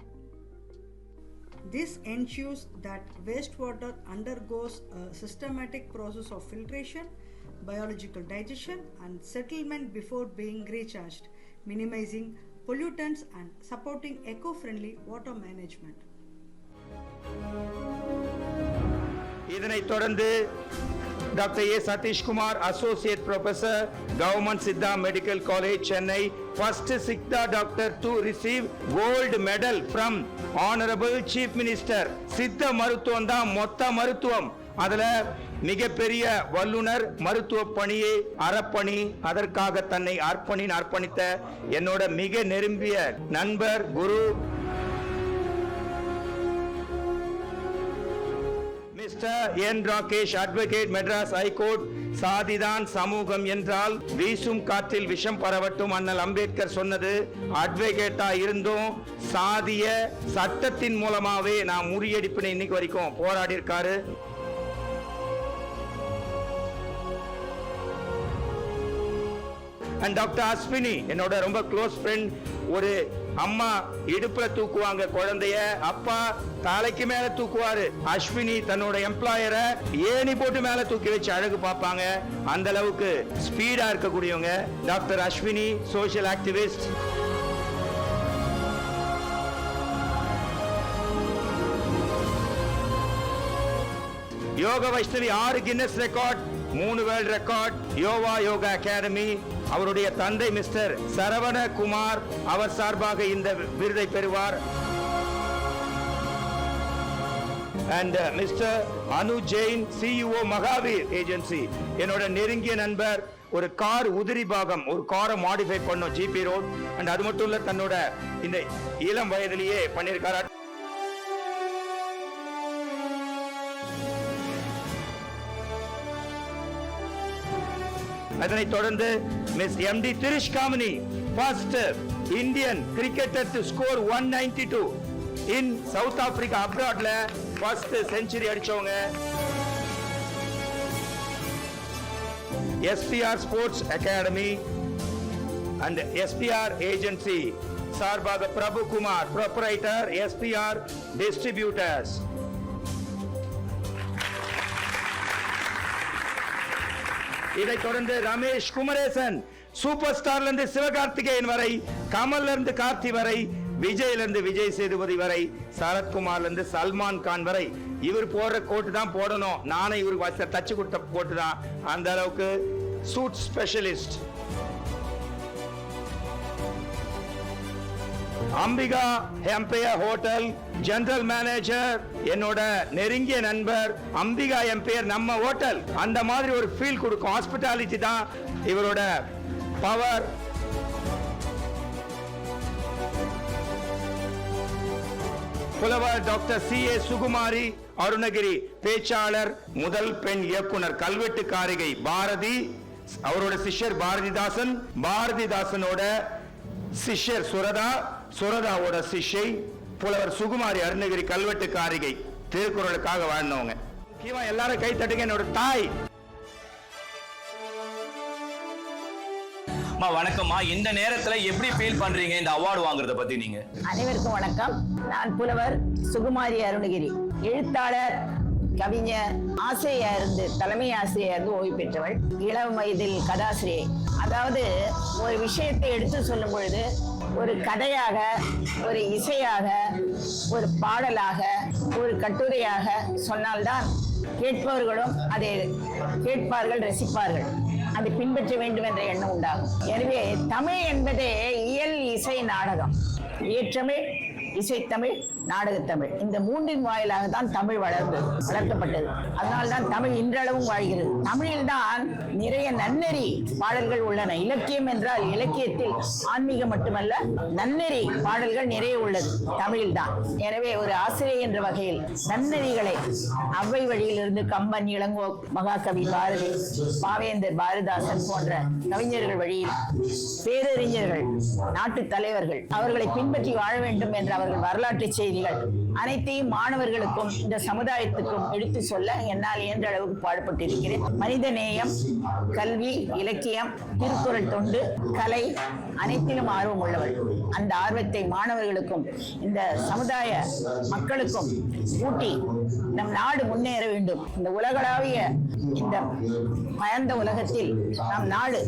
This ensures that wastewater undergoes a systematic process of filtration, biological digestion, and settlement before being recharged, minimizing pollutants and supporting eco-friendly water management. இதனைத் தொடர்ந்து doctor A Satheeshkumar, associate professor, government Siddha medical college, Chennai, first Siddha doctor to receive gold medal from honourable chief minister. சித்த மருத்துவம் தான் மொத்த மருத்துவம். அதுல மிகப்பெரிய வல்லுனர், மருத்துவ பணியை அறப்பணி, அதற்காக தன்னை அர்ப்பணித்த என்னோட மிக நெருங்கிய நண்பர், குரு மிஸ்டர் என் ராகேஷ், அட்வொகேட், மெட்ராஸ் ஹைகோர்ட். சாதிதான் சமூகம் என்றால் வீசும் காற்றில் விஷம் பரவட்டும். அண்ணல் அம்பேத்கர் சொன்னது. அட்வொகேட்டா இருந்தும் சாதிய சட்டத்தின் மூலமாவே நான் முறியடிப்பினை இன்னைக்கு வரைக்கும் போராடி இருக்காரு. அண்ட் டாக்டர் அஸ்வினி, என்னோட ரொம்ப க்ளோஸ் ஃப்ரெண்ட். ஒரு அம்மா இடுப்புல தூக்குவாங்க குழந்தைய, அப்பா தலைக்கு மேல தூக்குவாரு. அஸ்வினி தன்னோட எம்ப்ளாயரை ஏணி போட்டு மேல தூக்கி வச்சு அழகு பார்ப்பாங்க. அந்த அளவுக்கு ஸ்பீடா இருக்கக்கூடியவங்க doctor Ashwini, social activist. Yoga Vaishnavi 6 Guinness record, 3 world record. யோவா யோகா அகாடமி, அவருடைய தந்தை மிஸ்டர் சரவண குமார், அவர் சார்பாக இந்த விருதை பெறுவார். And mister Anu Jain, CEO Mahavir agency, என்னோட நெருங்கிய நண்பர். ஒரு கார் உதிரி பாகம், ஒரு காரை மாடிஃபை பண்ணோம் ஜிபி ரோட். அண்ட் அது மட்டும் இல்ல, தன்னோட இந்த இளம் வயதிலேயே பண்ணியிருக்காரு. அதனைத் தொடர்ந்து miss MD Thirush Kamini, first Indian cricketer to score 192 in South Africa அப்ராட்ல ஃபர்ஸ்ட் செஞ்சுரி அடிச்சவங்க. SPR sports academy and SPR agency சார்பாக பிரபுகுமார், ப்ரொப்ரைட்டர், எஸ்பிஆர் டிஸ்ட்ரிபியூட்டர்ஸ். இதைத் தொடர்ந்து ரமேஷ் குமரேசன், சூப்பர் ஸ்டார்ல இருந்து சிவகார்த்திகேயன் வரை, கமல்ல இருந்து கார்த்தி வரை, விஜயிலிருந்து விஜய் சேதுபதி வரை, சரத்குமார்ல இருந்து சல்மான் கான் வரை இவர் போடுற கோட்டு தான் போடணும். நானே இவருக்கு தச்சு கொடுத்த கோட்டு தான். அந்த அளவுக்கு suit specialist. Ambika empire hotel general manager, என்னோட நெருங்கிய நண்பர். அம்பிகா எம்பையர் நம்ம ஹோட்டல் அந்த மாதிரி ஒரு ஃபீல் கொடுக்கும். ஹாஸ்பிட்டாலிட்டி தான் இவரோட பவர். புலவர் டாக்டர் CA சுகுமாரி அருணகிரி, பேச்சாளர், முதல் பெண் இயக்குனர், கல்வெட்டுக்காரிகை பாரதி, அவரோட சிஷ்யர் பாரதிதாசன், பாரதிதாசனோட சிஷ்யர் சுரதா, சுரதாவோட சிஷ்யை புலவர் சுகுமாரி அருணகிரி, கல்வெட்டுக்காரிகை, திருக்குறளுக்காக வாழ்ந்தவங்க. முக்கியமா எல்லாரும் கை தட்டுங்க. என்னோட தாய். வணக்கம்மா. இந்த நேரத்துல எப்படி ஃபீல் பண்றீங்க இந்த அவார்டு வாங்குறத பத்தி நீங்க? அனைவருக்கும் வணக்கம். நான் புலவர் சுகுமாரி அருணகிரி, எழுத்தாளர், கவிஞர், ஆசிரியர் இருந்து தலைமை ஆசிரியர் இருந்து ஓய்வு பெற்றவள். இளம் வயதில் கதாசிரியை. அதாவது ஒரு விஷயத்தை எடுத்து சொல்லும் பொழுது ஒரு கதையாக, ஒரு இசையாக, ஒரு பாடலாக, ஒரு கட்டுரையாக சொன்னால்தான் கேட்பவர்களும் அதை கேட்பார்கள், ரசிப்பார்கள், அதை பின்பற்ற வேண்டும் என்ற எண்ணம் உண்டாகும். எனவே தமிழ் என்பதே இயல், இசை, நாடகம். இயற்றமிழ், இசைத்தமிழ், நாடகத்தமிழ், இந்த மூன்றின் வாயிலாக தான் தமிழ் வளர்க்கப்பட்டது. அதனால்தான் தமிழ் இன்றளவும் வாழ்கிறது. தமிழில் தான் நிறைய நன்னெறி பாடல்கள் உள்ளன. இலக்கியம் என்றால் இலக்கியத்தில் ஆன்மீகம் மட்டுமல்ல, நன்னெறி பாடல்கள் நிறைய உள்ளது தமிழில் தான். எனவே ஒரு ஆசிரியர் என்ற வகையில் நன்னெறிகளை அவ்வை வழியிலிருந்து கம்பன், இளங்கோ, மகாகவி பாரதி, பாவேந்தர், பாரதிதாசன் போன்ற கவிஞர்கள் வழியில் பேரறிஞர்கள், நாட்டு தலைவர்கள் அவர்களை பின்பற்றி வாழ வேண்டும் என்ற அவர்கள் வரலாற்று செய்திகள் அனைத்தையும் மாணவர்களுக்கும் இந்த சமுதாயத்துக்கும் எடுத்து சொல்ல என்னால் இயன்ற அளவுக்கு பாடுபட்டிருக்கிறேன். மனித நேயம், கல்வி, இலக்கியம், திருக்குறள் தொண்டு, கலை அனைத்திலும் ஆர்வம் உள்ளவள். அந்த ஆர்வத்தை மாணவர்களுக்கும் இந்த சமுதாய மக்களுக்கும் ஊட்டி நம் நாடு முன்னேற வேண்டும். இந்த உலகளாவிய இந்த பரந்த உலகத்தில் நம் நாடு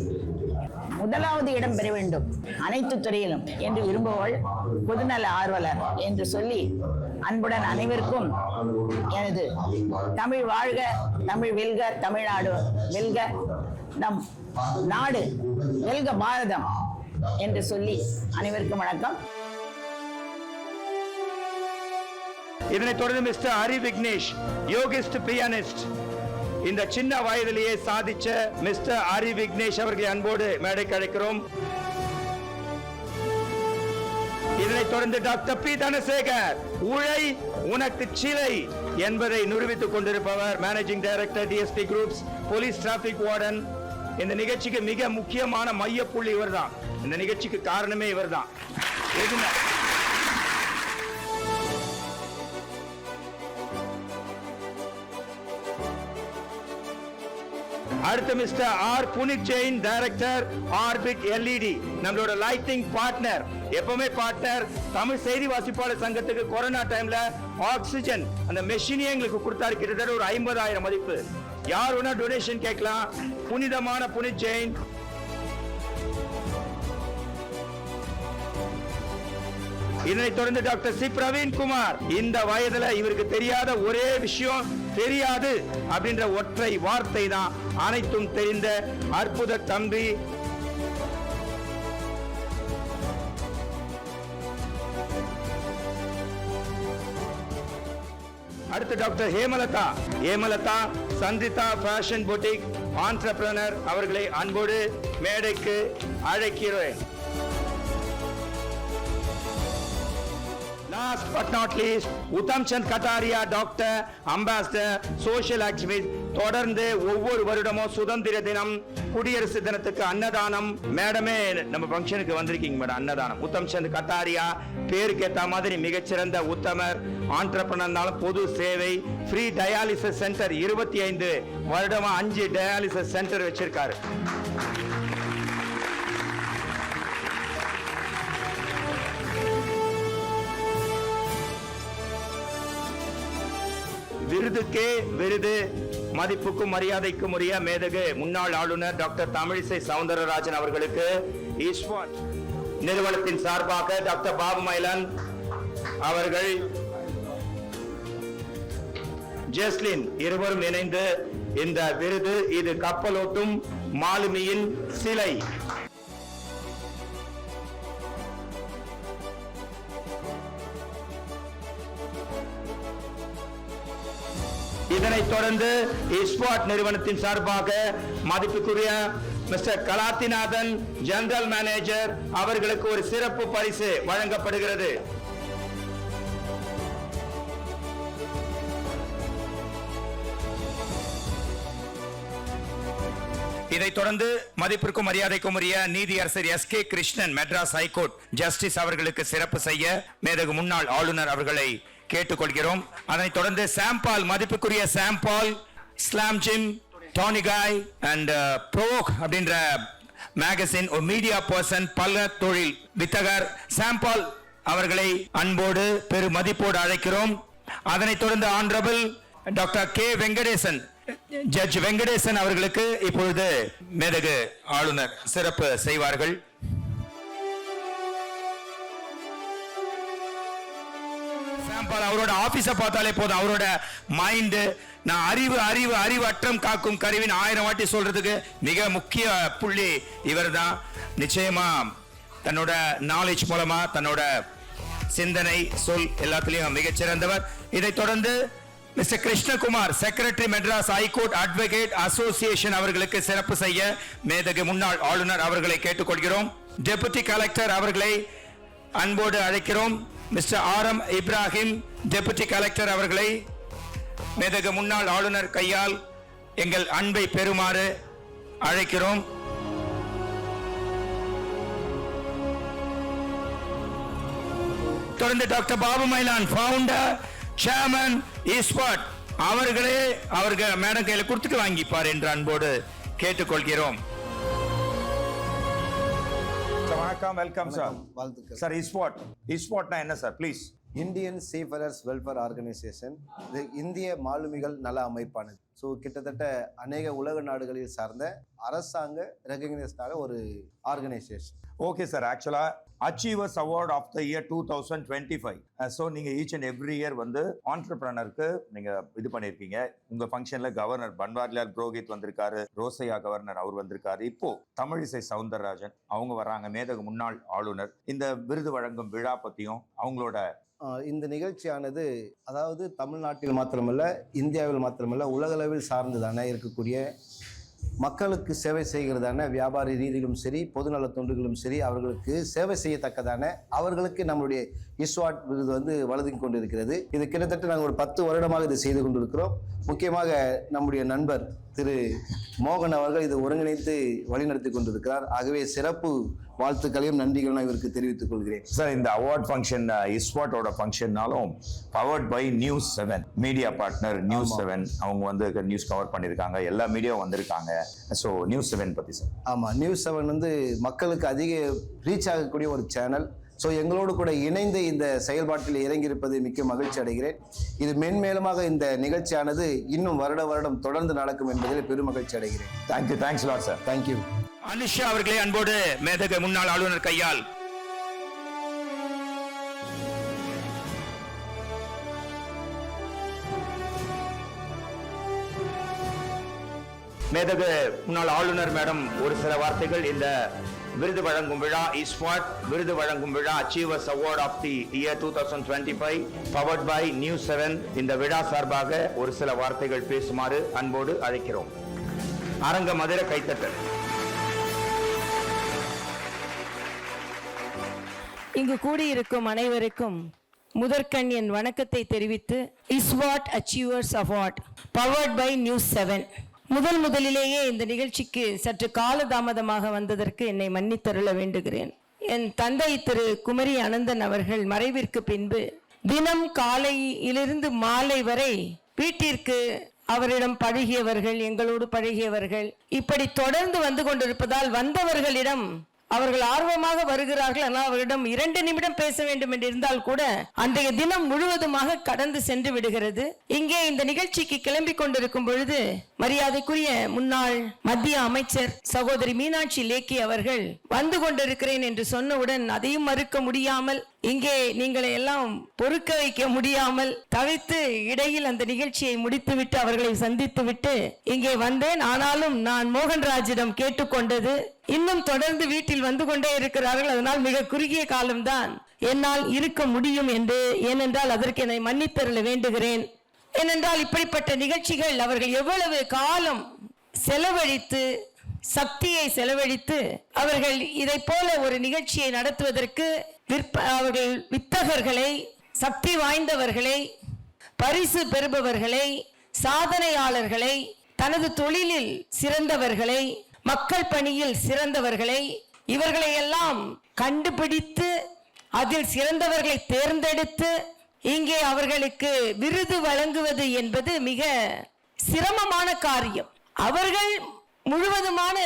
முதலாவது இடம் பெற வேண்டும் அனைத்து துறையிலும் என்று விரும்புவள் பொதுநல ஆர்வலர் என்று சொல்லி அன்புடன் அனைவருக்கும் எனது தமிழ் வாழ்க, தமிழ் வெல்க, தமிழ்நாடு வெல்க, நம் நாடு வெல்க, பாரதம் என்று சொல்லி அனைவருக்கும் வணக்கம். இதனைத் தொடர்ந்து மிஸ்டர் ஹரி விக்னேஷ், யோகிஸ்ட், பியானிஸ்ட். இந்த சின்ன வயதிலேயே சாதிச்ச மிஸ்டர் ஹரி விக்னேஷ் அவர்களை அன்போடு மேடைக்கு அழைக்கிறோம். இதனைத் தொடர்ந்து டாக்டர் பி தனசேகர், உழை உனக்கு சிலை என்பதை நிரூபித்துக் கொண்டிருப்பவர், managing director, DSP groups, police traffic warden. இந்த நிகழ்ச்சிக்கு மிக முக்கியமான மையப்புள்ளி இவர்தான். இந்த நிகழ்ச்சிக்கு காரணமே இவர்தான். அடுத்த mister R Puneet Jain, director, orbit LED, நம்மளோட லைட்டிங் பார்ட்னர், எப்பவுமே பார்ட்னர். தமிழ் செய்தி வாசிப்பாளர் சங்கத்துக்கு கொரோனா டைம்ல ஆக்சிஜன் அந்த மெஷினே எங்களுக்கு கொடுத்தாரு. கிட்டத்தட்ட ஒரு 50,000 மதிப்பு. யார் வேணா டொனேஷன் கேட்கலாம். புனிதமான புனித் ஜெயின். இதனைத் தொடர்ந்து டாக்டர் சி பிரவீன் குமார். இந்த வயதுல இவருக்கு தெரியாத ஒரே விஷயம் தெரியாது அப்படின்ற ஒற்றை வார்த்தை தான் அனைத்தும் தெரிந்த அற்புத தம்பி. அடுத்து doctor Hemalatha, Santhitha fashion boutique entrepreneur அவர்களை அன்போடு மேடைக்கு அழைக்கிறேன். Last but not least, Uttam Chand Kataria, doctor, ambassador, social activist. தொடர்ந்து ஒவ்வொரு வருடமும் சுதந்திர தினம், குடியரசு தினத்துக்கு அன்னதானம். மேடமே நம்ம ஃபங்க்ஷனுக்கு வந்திருக்கீங்க மேடம், அன்னதானம். உத்தம் சந்த் கட்டாரியா, பேருக்கு ஏற்ற மாதிரி மிகச்சிறந்த உத்தமர், ஆண்டர்பிரனர், பொது சேவை, ஃப்ரீ டயாலிசிஸ் சென்டர், 25 வருடமா 5 டயாலிசிஸ் சென்டர் வச்சிருக்காரு. விருதுக்கே விருது, மதிப்புக்கும் மரியாதைக்கும் உரிய மேதகு முன்னாள் ஆளுநர் டாக்டர் தமிழிசை சவுந்தரராஜன் அவர்களுக்கு இஸ்வாட் நிறுவனத்தின் சார்பாக டாக்டர் பாபு மைலான் அவர்கள், ஜெஸ்லின் இருவரும் இணைந்து இந்த விருது. இது கப்பலோட்டும் மாலுமியின் சிலை. இதனைத் தொடர்ந்து இஸ்வாட் நிறுவனத்தின் சார்பாக மதிப்புக்குரிய மிஸ்டர் கலாத்திநாதன் ஜெனரல் மேனேஜர் அவர்களுக்கு ஒரு சிறப்பு பரிசு வழங்கப்படுகிறது. இதைத் தொடர்ந்து மதிப்பிற்கும் மரியாதைக்கும் உரிய நீதியரசர் S K Krishnan Madras high court justice அவர்களுக்கு சிறப்பு செய்ய மேதகு முன்னாள் ஆளுநர் அவர்களை கேட்டுக்கொள்கிறோம். அதனைத் தொடர்ந்து சாம்பால், மதிப்புக்குரிய Sambhal, slam gym, டானிகாய் and Broek அப்படின்ற மேகசின் ஒரு மீடியா பர்சன், பல தொழில் வித்தகர் சாம்பால் அவர்களை அன்போடு பெரு மதிப்போடு அழைக்கிறோம். அதனைத் தொடர்ந்து honourable doctor K Venkatesan, judge Venkatesan அவர்களுக்கு இப்பொழுது மேதகு ஆளுநர் சிறப்பு செய்வார்கள். அவரோட ஆபீஸ பார்த்தாலே போதும், அவரோட மைண்ட், நான் அறிவற்றம் காக்கும் கருவின் 1000 வாட்டி சொல்றதுக்கு மிக முக்கிய புள்ளி இவர்தான். நிச்சயமா தன்னோட நாலேஜ் மூலமா, தன்னோட சிந்தனை, சொல் எல்லாத்திலையும் மிகச்சிறந்தவர். இதைத் தொடர்ந்து mister Krishnakumar, secretary Madras high court advocate association அவர்களுக்கு சிறப்பு செய்ய மேதகு முன்னாள் ஆளுநர் அவர்களை கேட்டுக்கொள்கிறோம். டெபுட்டி கலெக்டர் அவர்களை அன்போடு அழைக்கிறோம். Mister R M. Ibrahim, deputy collector அவர்களை மேதகு முன்னாள் ஆளுநர் கையால் எங்கள் அன்பை பெறுமாறு அழைக்கிறோம். தொடர்ந்து doctor Babu Mylan, founder, chairman இஸ்வாட் அவர்கள் மேடம் கையில கொடுத்துட்டு வாங்கிப்பார் என்று அன்போடு கேட்டுக்கொள்கிறோம். வணக்கம், வெல்கம் சார். வாழ்த்துக்கள் சார். இஸ்வாட்னா என்ன சார், please? Indian seafarers welfare organisation. இது இந்திய மாலுமிகள் நல அமைப்பானது. ஸோ கிட்டத்தட்ட அநேக உலக நாடுகளில் சார்ந்த அரசாங்க ரெகக்னைஸ்டான ஒரு ஆர்கனைசேஷன். Okay sir. ஆக்சுவலா achievers award of the year 2025. So நீங்க ஈச் அண்ட் எவ்ரி இயர் வந்து ஆண்டர்பிரனருக்கு நீங்க இது பண்ணிருக்கீங்க. உங்க ஃபங்க்ஷன்ல கவர்னர் பன்வாரிலால் புரோஹித் வந்திருக்காரு, ரோசையா கவர்னர் அவர் வந்திருக்காரு, இப்போ தமிழிசை சவுந்தரராஜன் அவங்க வர்றாங்க, மேதகு முன்னாள் ஆளுநர். இந்த விருது வழங்கும் விழா பத்தியும் அவங்களோட இந்த நிகழ்ச்சியானது அதாவது தமிழ்நாட்டில் மாத்திரமல்ல, இந்தியாவில் மாத்திரமல்ல, உலகளவில் சார்ந்துதானே இருக்கக்கூடிய மக்களுக்கு சேவை செய்கிறதான வியாபாரி ரீதியிலும் சரி, பொதுநல தொண்டுகளும் சரி, அவர்களுக்கு சேவை செய்யத்தக்கதான அவர்களுக்கு நம்மளுடைய இஸ்வாட் விருது வந்து வழங்கி கொண்டிருக்கிறது. இது கிட்டத்தட்ட நாங்கள் ஒரு 10 வருடமாக இதை செய்து கொண்டிருக்கிறோம். முக்கியமாக நம்முடைய நண்பர் திரு மோகன் அவர்கள் இதை ஒருங்கிணைத்து வழிநடத்தி கொண்டிருக்கிறார். ஆகவே சிறப்பு வாழ்த்துக்களையும் நன்றிகளும் நான் இவருக்கு தெரிவித்துக் கொள்கிறேன். சார், இந்த அவார்ட் ஃபங்க்ஷன் இஸ்வாட்டோட ஃபங்க்ஷன்னாலும் powered by news 7 media partner news 7 அவங்க வந்து நியூஸ் கவர் பண்ணியிருக்காங்க, எல்லா மீடியாவும் வந்திருக்காங்க. ஸோ நியூஸ் 7 பற்றி சார். ஆமாம், நியூஸ் 7 வந்து மக்களுக்கு அதிக ரீச் ஆகக்கூடிய ஒரு சேனல். ஸோ எங்களோடு கூட இணைந்து இந்த செயல்பாட்டில் இறங்கியிருப்பது மிக்க மகிழ்ச்சி அடைகிறேன். இது மென்மேலுமாக இந்த நிகழ்ச்சியானது இன்னும் வருடம் தொடர்ந்து நடக்கும் என்பதில் பெரும் மகிழ்ச்சி அடைகிறேன். Thank you. Thanks lot sir. Thank you. Anusha அவர்களே அன்போடு மேதகு முன்னாள் ஆளுநர் கையால் மேதகு முன்னாள் ஆளுநர் மேடம் ஒரு சில வார்த்தைகள். இந்த விருது வழங்கும் விழா இஸ்வாட் விருது வழங்கும் விழா achievers award of the year 2025 powered by news 7 இந்த விழா சார்பாக ஒரு சில வார்த்தைகள் பேசுமாறு அன்போடு அழைக்கிறோம். அரங்க மதுர கைத்தட்டல். இங்கு கூடியிருக்கும் அனைவருக்கும் முதற்கண் என் வணக்கத்தை தெரிவித்து, இஸ்வாட் achievers award powered by news 7 முதலிலேயே இந்த நிகழ்ச்சிக்கு சற்று காலதாமதமாக வந்ததற்கு என்னை மன்னித்தருள வேண்டுகிறேன். என் தந்தை திரு குமரி அனந்தன் அவர்கள் மறைவிற்கு பின்பு தினம் காலையிலிருந்து மாலை வரை வீட்டிற்கு அவரிடம் பழகியவர்கள், எங்களோடு பழகியவர்கள் இப்படி தொடர்ந்து வந்து கொண்டிருப்பதால் வந்தவர்களிடம் அவர்கள் ஆர்வமாக வருகிறார்கள். ஆனால் அவர்களிடம் 2 நிமிடம் பேச வேண்டும் என்று இருந்தால் கூட அன்றைய தினம் முழுவதுமாக கடந்து சென்று விடுகிறது. இங்கே இந்த நிகழ்ச்சிக்கு கிளம்பி கொண்டிருக்கும் பொழுது மரியாதைக்குரிய முன்னாள் மத்திய அமைச்சர் சகோதரி மீனாட்சி லேக்கி அவர்கள் வந்து கொண்டிருக்கிறேன் என்று சொன்னவுடன் அதையும் மறுக்க முடியாமல், இங்கே நீங்களை எல்லாம் பொறுக்க வைக்க முடியாமல் தவித்து இடையில் அந்த நிகழ்ச்சியை முடித்துவிட்டு அவர்களை சந்தித்துவிட்டு இங்கே வந்தேன். ஆனாலும் நான் மோகன்ராஜிடம் கேட்டுக்கொண்டது, இன்னும் தொடர்ந்து வீட்டில் வந்து கொண்டே இருக்கிறார்கள், அதனால் மிக குறுகிய காலம்தான் என்னால் இருக்க முடியும் என்று. ஏனென்றால் அதற்கு என்னை மன்னித்தருள வேண்டுகிறேன். ஏனென்றால் இப்படிப்பட்ட நிகழ்ச்சிகள் அவர்கள் எவ்வளவு காலம் செலவழித்து சக்தியை செலவழித்து அவர்கள் இதை போல ஒரு நிகழ்ச்சியை நடத்துவதற்கு அவர்கள் வித்தகர்களை, சக்தி வாய்ந்தவர்களை, பரிசு பெறுபவர்களை, சாதனையாளர்களை, தனது தொழிலில் சிறந்தவர்களை, மக்கள் பணியில் சிறந்தவர்களை, இவர்களை எல்லாம் கண்டுபிடித்து அதில் சிறந்தவர்களை தேர்ந்தெடுத்து இங்கே அவர்களுக்கு விருது வழங்குவது என்பது மிக சிரமமான காரியம். அவர்கள் முழுவதுமான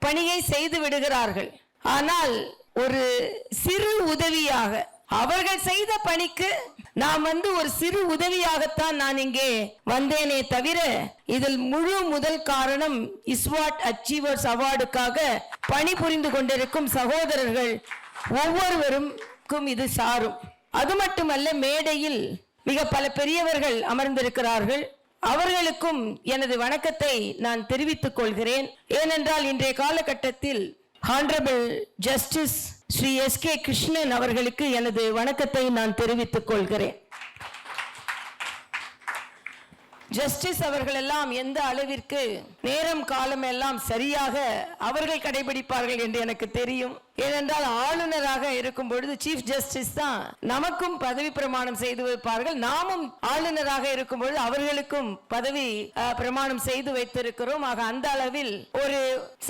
பணியை செய்து விடுகிறார்கள். ஆனால் ஒரு சிறு உதவியாக அவர்கள் செய்த பணிக்கு நாம் ஒரு சிறு உதவியாகத்தான் நான் இங்கே வந்தேனே தவிர, இதில் முதல் காரணம் இஸ்வாட் அச்சீவர்ஸ் அவார்டுக்காக பணிபுரிந்து கொண்டிருக்கும் சகோதரர்கள் ஒவ்வொருவருக்கும் இது சாரும். அது மட்டுமல்ல, மேடையில் மிக பல பெரியவர்கள் அமர்ந்திருக்கிறார்கள். அவர்களுக்கும் எனது வணக்கத்தை நான் தெரிவித்துக் கொள்கிறேன். ஏனென்றால் இன்றைய காலகட்டத்தில் honourable justice Sri S.K. Krishnan அவர்களுக்கு எனது வணக்கத்தை நான் தெரிவித்துக் கொள்கிறேன். ஜஸ்டிஸ் அவர்கள் எல்லாம் எந்த அளவிற்கு நேரம் காலம் எல்லாம் சரியாக அவர்கள் கடைபிடிப்பார்கள் என்று எனக்கு தெரியும். ஏனென்றால் ஆளுநராக இருக்கும் பொழுது சீஃப் ஜஸ்டிஸ் தான் நமக்கும் பதவி பிரமாணம் செய்து வைப்பார்கள். நாமும் ஆளுநராக இருக்கும் பொழுது அவர்களுக்கும் பதவி பிரமாணம் செய்து வைத்திருக்கிறோம். ஆக அந்த அளவில் ஒரு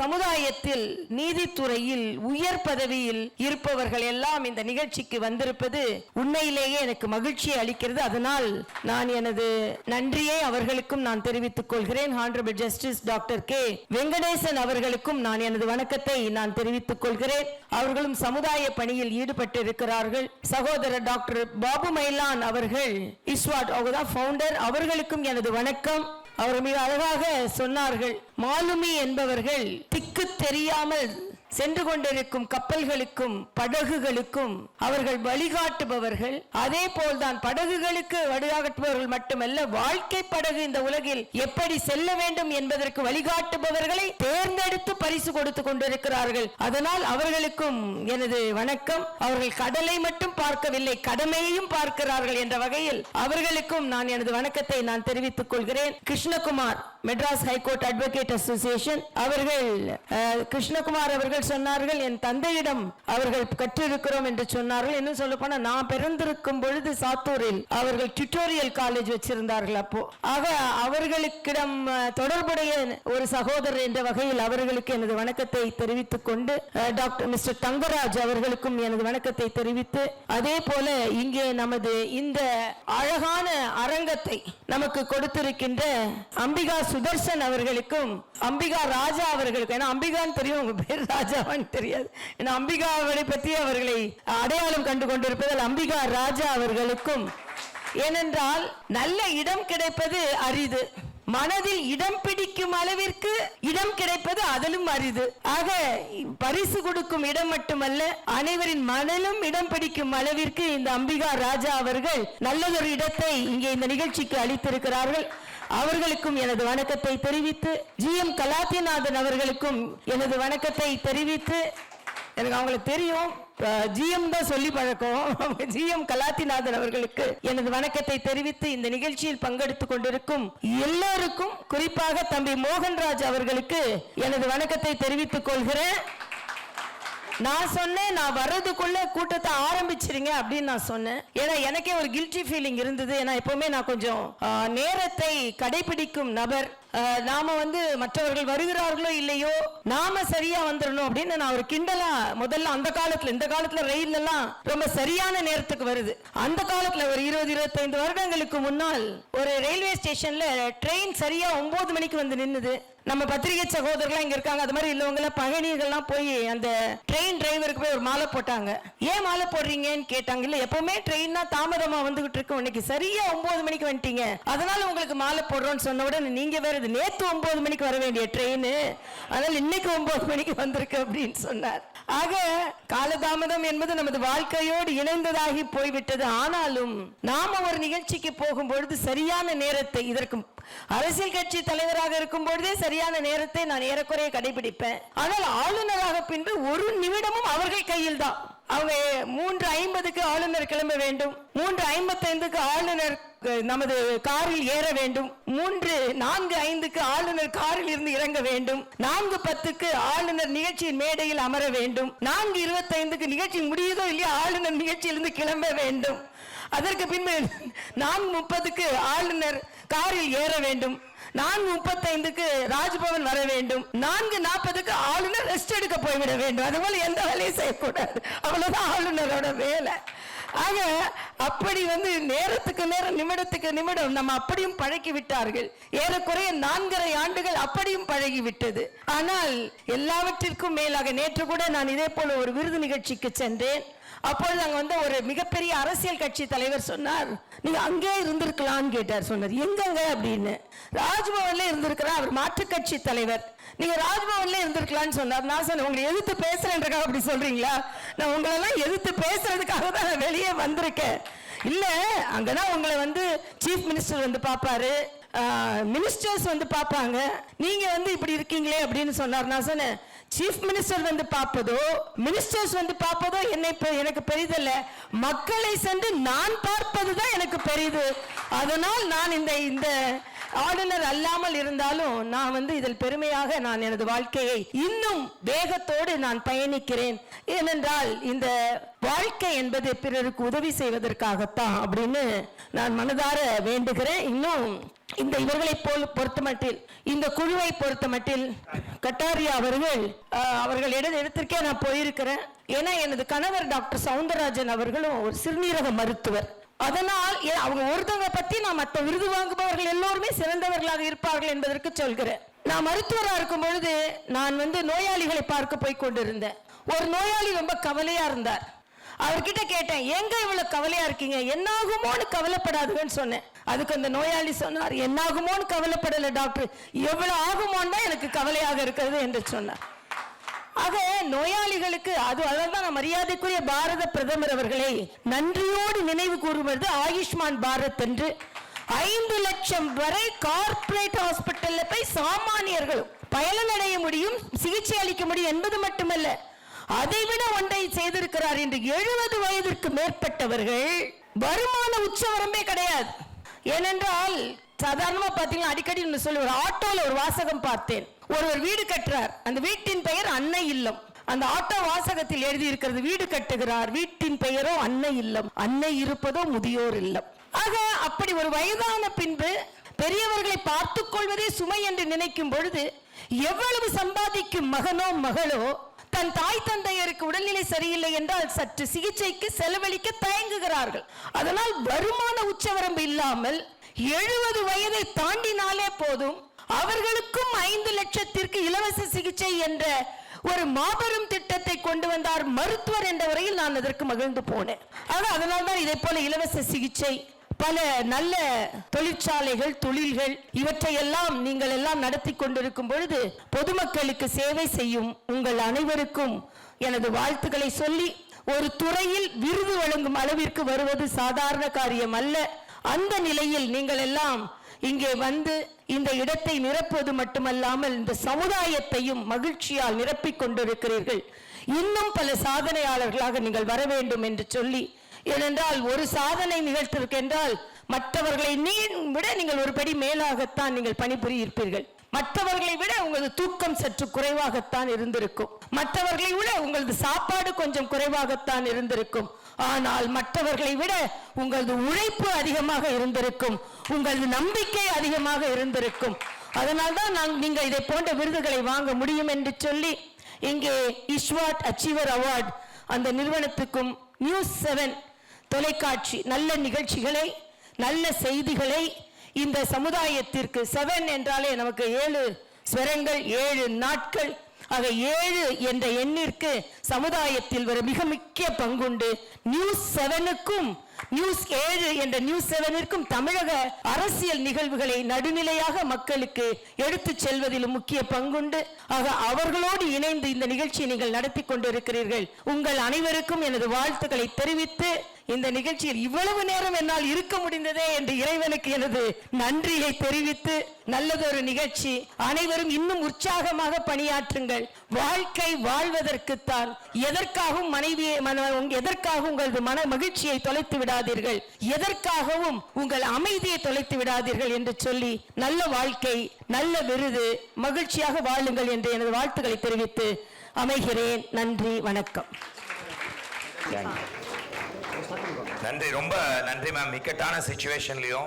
சமுதாயத்தில் நீதித்துறையில் உயர் பதவியில் இருப்பவர்கள் எல்லாம் இந்த நிகழ்ச்சிக்கு வந்திருப்பது உண்மையிலேயே எனக்கு மகிழ்ச்சியை அளிக்கிறது. அதனால் நான் எனது நன்றியை அவர்களுக்கும் நான் தெரிவித்துக் கொள்கிறேன். Honourable justice doctor K. Venkatesan அவர்களுக்கும் நான் எனது வணக்கத்தை நான் தெரிவித்துக் கொள்கிறேன். அவர்களும் சமுதாய பணியில் ஈடுபட்டு இருக்கிறார்கள். சகோதரர் டாக்டர் பாபு மைலான் அவர்கள் இஸ்வாட் ஃபவுண்டர், அவர்களுக்கும் எனது வணக்கம். அவர் மிக அழகாக சொன்னார்கள், மாலுமி என்பவர்கள் திக்கு தெரியாமல் சென்று கொண்டிருக்கும் கப்பல்களுக்கும் படகுகளுக்கும் அவர்கள் வழிகாட்டுபவர்கள். அதே போல்தான் படகுகளுக்கு வழிகாட்டுபவர்கள் மட்டுமல்ல, வாழ்க்கை படகு இந்த உலகில் எப்படி செல்ல வேண்டும் என்பதற்கு வழிகாட்டுபவர்களை தேர்ந்தெடுத்து பரிசு கொடுத்து கொண்டிருக்கிறார்கள். அதனால் அவர்களுக்கும் எனது வணக்கம். அவர்கள் கடலை மட்டும் பார்க்கவில்லை, கடமையையும் பார்க்கிறார்கள் என்ற வகையில் அவர்களுக்கும் நான் எனது வணக்கத்தை நான் தெரிவித்துக் கொள்கிறேன். Krishnakumar, Madras high court advocate association அவர்கள், கிருஷ்ணகுமார் அவர்கள் சொன்னார்கள், என் தந்தையிடம் அவர்கள் கற்றிருக்கிறோம் என்று சொன்னார்கள். இன்னும் சொல்ல போனா, நான் பிறந்திருக்கும் பொழுது சாத்தூரில் அவர்கள் டியூட்டோரியல் காலேஜ் வச்சிருந்தார்கள். அப்போ ஆக அவர்களுக்கிடம் தொடர்புடைய ஒரு சகோதரர் என்ற வகையில் அவர்களுக்கு எனது வணக்கத்தை தெரிவித்துக் கொண்டு, டாக்டர் மிஸ்டர் தங்கராஜ் அவர்களுக்கும் எனது வணக்கத்தை தெரிவித்து, அதே போல இங்கே நமது இந்த அழகான அரங்கத்தை நமக்கு கொடுத்திருக்கின்ற அம்பிகா சுதர்சன் அவர்களுக்கும், அம்பிகா ராஜா அவர்களுக்கும், ஏன்னா அம்பிகான்னு தெரியும், உங்க பேர் ராஜாவான்னு தெரியாது, ஏன்னா அம்பிகாவை பற்றி அவர்களை அடையாளம் கண்டு கொண்டிருப்பதால் அம்பிகா ராஜா அவர்களுக்கும், ஏனென்றால் நல்ல இடம் கிடைப்பது அரிது, மனதில் இடம் பிடிக்கும் அளவிற்கு இடம் கிடைப்பது அதிலும் அரிது. ஆக பரிசு கொடுக்கும் இடம் மட்டுமல்ல, அனைவரின் மனதிலும் இடம் பிடிக்கும் அளவிற்கு இந்த அம்பிகா ராஜா அவர்கள் நல்லதொரு இடத்தை இங்கே இந்த நிகழ்ச்சிக்கு அளித்திருக்கிறார்கள். அவர்களுக்கும் எனது வணக்கத்தை தெரிவித்து, GM கலாத்திநாதன் அவர்களுக்கும் எனது வணக்கத்தை தெரிவித்து, எனக்கு அவங்களுக்கு தெரியும், GM தான் சொல்லி பழக்கம், GM கலாத்திநாதன் அவர்களுக்கு எனது வணக்கத்தை தெரிவித்து, இந்த நிகழ்ச்சியில் பங்கெடுத்துக் கொண்டிருக்கும் எல்லோருக்கும், குறிப்பாக தம்பி மோகன்ராஜ் அவர்களுக்கு எனது வணக்கத்தை தெரிவித்துக் கொள்கிறேன். நான் சொன்னேன், நான் வர்றதுக்குள்ள கூட்டத்தை ஆரம்பிச்சிருங்க அப்படின்னு நான் சொன்னேன். ஏன்னா எனக்கே ஒரு கில்ட்டி ஃபீலிங் இருந்தது. ஏன்னா எப்பவுமே நான் கொஞ்சம் நேரத்தை கடைபிடிக்கும் நபர். நாம வந்து மற்றவர்கள் வருகிறார்களோ இல்லையோ நாம சரியா வந்துடணும் அப்படின்னு நான் ஒரு கிண்டலா முதல்ல அந்த காலத்துல, இந்த காலத்துல ரயில் எல்லாம் ரொம்ப சரியான நேரத்துக்கு வருது. அந்த காலத்துல ஒரு 20-25 வருடங்களுக்கு முன்னால் ஒரு ரயில்வே ஸ்டேஷன்ல ட்ரெயின் சரியா 9 மணிக்கு வந்து நின்னுது. நம்ம பத்திரிகை சகோதரர்கள் இங்க இருக்காங்க, அது மாதிரி இல்லவங்க பயணிகள்லாம் போய் அந்த ட்ரெயின் டிரைவருக்கு போய் ஒரு மாலை போட்டாங்க. ஏன் மாலை போடுறீங்கன்னு கேட்டாங்க. இல்ல எப்பவுமே ட்ரெயின்னா தாமதமா வந்துகிட்டு இருக்கோம், இன்னைக்கு சரியா 9 மணிக்கு வந்துட்டீங்க, அதனால உங்களுக்கு மாலை போடுறோம்னு சொன்ன உடனே நீங்க வேற இது நேத்து 9 மணிக்கு வர வேண்டிய ட்ரெயின், அதனால இன்னைக்கு 9 மணிக்கு வந்திருக்கு அப்படின்னு சொன்னார். ஆக காலதாமதம் என்பது நமது வாழ்க்கையோடு இணைந்ததாகி போய்விட்டது. ஆனாலும் நாம ஒரு நிகழ்ச்சிக்கு போகும் பொழுது சரியான நேரத்தை, இதற்கு அரசியல் கட்சி தலைவராக இருக்கும் பொழுதே சரியான நேரத்தை நான் ஏறக்குறைய கடைபிடிப்பேன். ஆனால் ஆளுநராக பின்பு ஒரு நிமிடமும் அவர்கள் கையில் தான். அவங்க 3:50க்கு ஆளுநர் கிளம்ப வேண்டும், 3:55க்கு ஆளுநர் நமது காரில் ஏற வேண்டும், 4:05க்கு ஆளுநர் காரில் இருந்து இறங்க வேண்டும், 4:10க்கு ஆளுநர் நிகழ்ச்சியின் மேடையில் அமர வேண்டும், 4:25க்கு நிகழ்ச்சி முடியுதோ இல்லையா ஆளுநர் நிகழ்ச்சியிலிருந்து கிளம்ப வேண்டும். அதற்கு பின்பு 4:30க்கு ஆளுநர் காரில் ஏற வேண்டும், 4:35க்கு ராஜ்பவன் வர வேண்டும், 4:40க்கு ஆளுநர் ரெஸ்ட் எடுக்க போய்விட வேண்டும். அதுபோல எந்த வேலையும் செய்யக்கூடாது, அவ்வளவுதான் ஆளுநரோட வேலை. ஆக அப்படி வந்து நேரத்துக்கு நேரம் நிமிடத்துக்கு நிமிடம் நம்ம அப்படியும் பழகி விட்டார்கள். ஏறக்குறைய 4.5 ஆண்டுகள் அப்படியும் பழகி விட்டது. ஆனால் எல்லாவற்றிற்கும் மேலாக நேற்று கூட நான் இதே போல ஒரு விருது நிகழ்ச்சிக்கு சென்றேன். அப்பொழுது அங்க வந்து ஒரு மிகப்பெரிய அரசியல் கட்சி தலைவர் சொன்னார், நீங்க அங்கே இருந்திருக்கலாம்னு கேட்டார். சொன்னார் எங்கங்க அப்படின்னு. ராஜ்பவன்ல இருந்திருக்கிறார், அவர் மாற்றுக் கட்சி தலைவர். நீங்க ராஜ்பவன்ல இருந்திருக்கலாம்னு சொன்னார். நான் சொன்னேன், உங்களை எதிர்த்து பேசுறேன்றக்காக அப்படி சொல்றீங்களா? நான் உங்களெல்லாம் எதிர்த்து பேசுறதுக்காக தான் நான் வெளியே வந்திருக்கேன். இல்ல அங்கதான் உங்களை வந்து சீஃப் மினிஸ்டர் வந்து பாப்பாரு, மினிஸ்டர்ஸ் வந்து பாப்பாங்க, நீங்க வந்து இப்படி இருக்கீங்களே அப்படின்னு சொன்னார். நான் சொன்னேன், சீஃப் மினிஸ்டர் வந்து பார்ப்பதோ மினிஸ்டர்ஸ் வந்து பார்ப்பதோ எனக்கு பெரிதல்ல, மக்களை சென்று நான் பார்ப்பதுதான் எனக்கு பெரிது. அதனால் நான் இந்த ஆளுநர் அல்லாமல் இருந்தாலும் நான் வந்து இதில் பெருமையாக நான் எனது வாழ்க்கையை இன்னும் வேகத்தோடு நான் பயணிக்கிறேன். ஏனென்றால் இந்த வாழ்க்கை என்பது பிறருக்கு உதவி செய்வதற்காகத்தான் அப்படின்னு நான் மனதார வேண்டுகிறேன். இன்னும் இந்த இவர்களை பொறுத்தமட்டில், இந்த குழுவை பொறுத்தமட்டில் கட்டாரியா அவர்கள் இடத்திற்கே நான் போயிருக்கிறேன். ஏன்னா எனது கணவர் டாக்டர் சவுந்தரராஜன் அவர்களும் ஒரு சிறுநீரக மருத்துவர். அதனால் அவங்க ஒருத்தவங்க பத்தி நான் மற்ற விருது வாங்குபவர்கள் எல்லோருமே சிறந்தவர்களாக இருப்பார்கள் என்பதற்கு சொல்கிறேன். நான் மருத்துவராக இருக்கும் பொழுது நான் வந்து நோயாளிகளை பார்க்க போய் கொண்டிருந்தேன். ஒரு நோயாளி ரொம்ப கவலையா இருந்தார். அவர்கிட்ட கேட்டேன், எங்க இவ்வளவு கவலையா இருக்கீங்க, என்னாகுமோன்னு கவலைப்படாதுன்னு சொன்னேன். அதுக்கு அந்த நோயாளி சொன்னார், என்னாகுமோன்னு கவலைப்படல டாக்டர், எவ்வளவு ஆகுமோன்னு தான் எனக்கு கவலையாக இருக்கிறது என்று சொன்னார். ஆக நோயாளிகளுக்கு அதான் நான் மரியாதைக்குரிய பாரத பிரதமர் அவர்களை நன்றியோடு நினைவு கூறுவது ஆயுஷ்மான் பாரத் என்று 5 லட்சம் வரை கார்ப்பரேட் ஹாஸ்பிட்டல்ல போய் சாமானியர்களும் பயனடைய முடியும், சிகிச்சை அளிக்க முடியும் என்பது மட்டுமல்ல, அதைவிட ஒன்றை செய்திருக்கிறார். இன்று 70 வயதிற்கு மேற்பட்டவர்கள் வருமான உச்சவரம்பே கிடையாது. ஏனென்றால் சாதாரணமா பாத்தீங்கன்னா அடிக்கடி சொல்லி ஒரு ஆட்டோல ஒரு வாசகம் பார்த்தேன். ஒருவர் வீடு கட்டுறார், அந்த வீட்டின் பெயர் அன்னை இல்லம். அந்த ஆட்டோ வாசகத்தில் எழுதி இருக்கிறது வீடு கட்டுகிறார், வீட்டின் பெயரோ அன்னை இல்லம், அன்னை இருப்பதோ முதியோர் இல்லம். ஆக அப்படி ஒரு வயதான பின்பு பெரியவர்களை பார்த்துக் கொள்வதே சுமை என்று நினைக்கும் பொழுது எவ்வளவு சம்பாதிக்கும் மகனோ மகளோ தன் தாய் தந்தையருக்கு உடல்நிலை சரியில்லை என்றால் சற்று சிகிச்சைக்கு செலவழிக்க தயங்குகிறார்கள். அதனால் வருமான உச்சவரம்பு இல்லாமல் 70 வயதை தாண்டினாலே போதும், அவர்களுக்கும் 5 லட்சத்திற்கு இலவச சிகிச்சை என்ற ஒரு மாபெரும் திட்டத்தை கொண்டு வந்தார் மருத்துவர் என்ற வரையில் நான் அதற்கு மகிழ்ந்து போனேன். அதனால்தான் இதை போல இலவச சிகிச்சை, பல நல்ல தொழிற்சாலைகள், தொழில்கள் இவற்றையெல்லாம் நீங்கள் எல்லாம் நடத்தி கொண்டிருக்கும் பொழுது பொதுமக்களுக்கு சேவை செய்யும் உங்கள் அனைவருக்கும் எனது வாழ்த்துக்களை சொல்லி, ஒரு துறையில் விருது வழங்கும் அளவிற்கு வருவது சாதாரண காரியம் அல்ல. அந்த நிலையில் நீங்கள் எல்லாம் இங்கே வந்து இந்த இடத்தை நிரப்புவது மட்டுமல்லாமல் இந்த சமுதாயத்தையும் மகிழ்ச்சியால் நிரப்பிக் கொண்டிருக்கிறீர்கள். இன்னும் பல சாதனையாளர்களாக நீங்கள் வர வேண்டும் என்று சொல்லி, ஏனென்றால் ஒரு சாதனை நிகழ்த்திருக்கின்றால் மற்றவர்களை விட நீங்கள் ஒரு படி மேலாகத்தான் நீங்கள் பணிபுரியிருப்பீர்கள். மற்றவர்களை விட உங்களது தூக்கம் சற்று குறைவாகத்தான் இருந்திருக்கும், மற்றவர்களை விட உங்களது சாப்பாடு கொஞ்சம் குறைவாகத்தான் இருந்திருக்கும். ஆனால் மற்றவர்களை விட உங்களது உழைப்பு அதிகமாக இருந்திருக்கும், உங்களது நம்பிக்கை அதிகமாக இருந்திருக்கும். அதனால்தான் நீங்கள் இதை போன்ற விருதுகளை வாங்க முடியும் என்று சொல்லி இங்கே இஸ்வாட் அச்சீவர் அவார்ட் அந்த நிறுவனத்துக்கும் நியூஸ் 7 தொலைக்காட்சி நல்ல நிகழ்ச்சிகளை நல்ல செய்திகளை இந்த சமுதாயத்திற்கு 7 என்றாலே நமக்கு 7 ஸ்வரங்கள் 7 நாட்கள் ஆக 7 என்ற எண்ணிற்கு சமுதாயத்தில் ஒரு மிக முக்கிய பங்குண்டு. நியூஸ் 7க்கும் நியூஸ் 7 என்ற நியூஸ் 7ற்கும் தமிழக அரசியல் நிகழ்வுகளை நடுநிலையாக மக்களுக்கு எடுத்துச் செல்வதிலும் முக்கிய பங்குண்டு. ஆக அவர்களோடு இணைந்து இந்த நிகழ்ச்சியை நீங்கள் நடத்தி கொண்டிருக்கிறீர்கள். உங்கள் அனைவருக்கும் எனது வாழ்த்துக்களை தெரிவித்து இந்த நிகழ்ச்சியில் இவ்வளவு நேரம் என்னால் இருக்க முடிந்ததே என்று இறைவனுக்கு எனது நன்றியை தெரிவித்து நல்லதொரு நிகழ்ச்சி. அனைவரும் இன்னும் உற்சாகமாக பணியாற்றுங்கள். வாழ்க்கை வாழ்வதற்குத்தான். எதற்காகவும் எதற்காகவும் உங்களது மன மகிழ்ச்சியை தொலைத்து விடாதீர்கள், எதற்காகவும் உங்கள் அமைதியை தொலைத்து விடாதீர்கள் என்று சொல்லி நல்ல வாழ்க்கை நல்ல விருது மகிழ்ச்சியாக வாழுங்கள் என்று எனது வாழ்த்துக்களை தெரிவித்து அமைகிறேன். நன்றி, வணக்கம். நன்றி, ரொம்ப நன்றி மேம். இக்கட்டான சிச்சுவேஷன்லையும்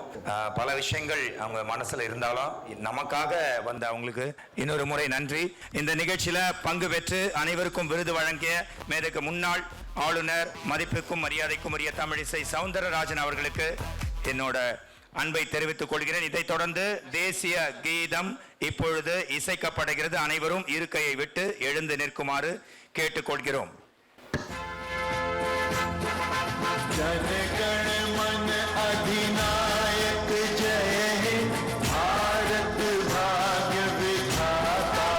பல விஷயங்கள் அவங்க மனசுல இருந்தாலும் நமக்காக வந்த அவங்களுக்கு இன்னொரு முறை நன்றி. இந்த நிகழ்ச்சியில பங்கு பெற்று அனைவருக்கும் விருது வழங்கிய மேதகு முன்னாள் ஆளுநர் மதிப்புக்கும் மரியாதைக்கும் உரிய தமிழிசை சவுந்தரராஜன் அவர்களுக்கு என்னோட அன்பை தெரிவித்துக் கொள்கிறேன். இதைத் தொடர்ந்து தேசிய கீதம் இப்பொழுது இசைக்கப்படுகிறது. அனைவரும் இருக்கையை விட்டு எழுந்து நிற்குமாறு கேட்டுக்கொள்கிறோம். जन गण मन अधिनायक जय हे भारत भाग्य विधाता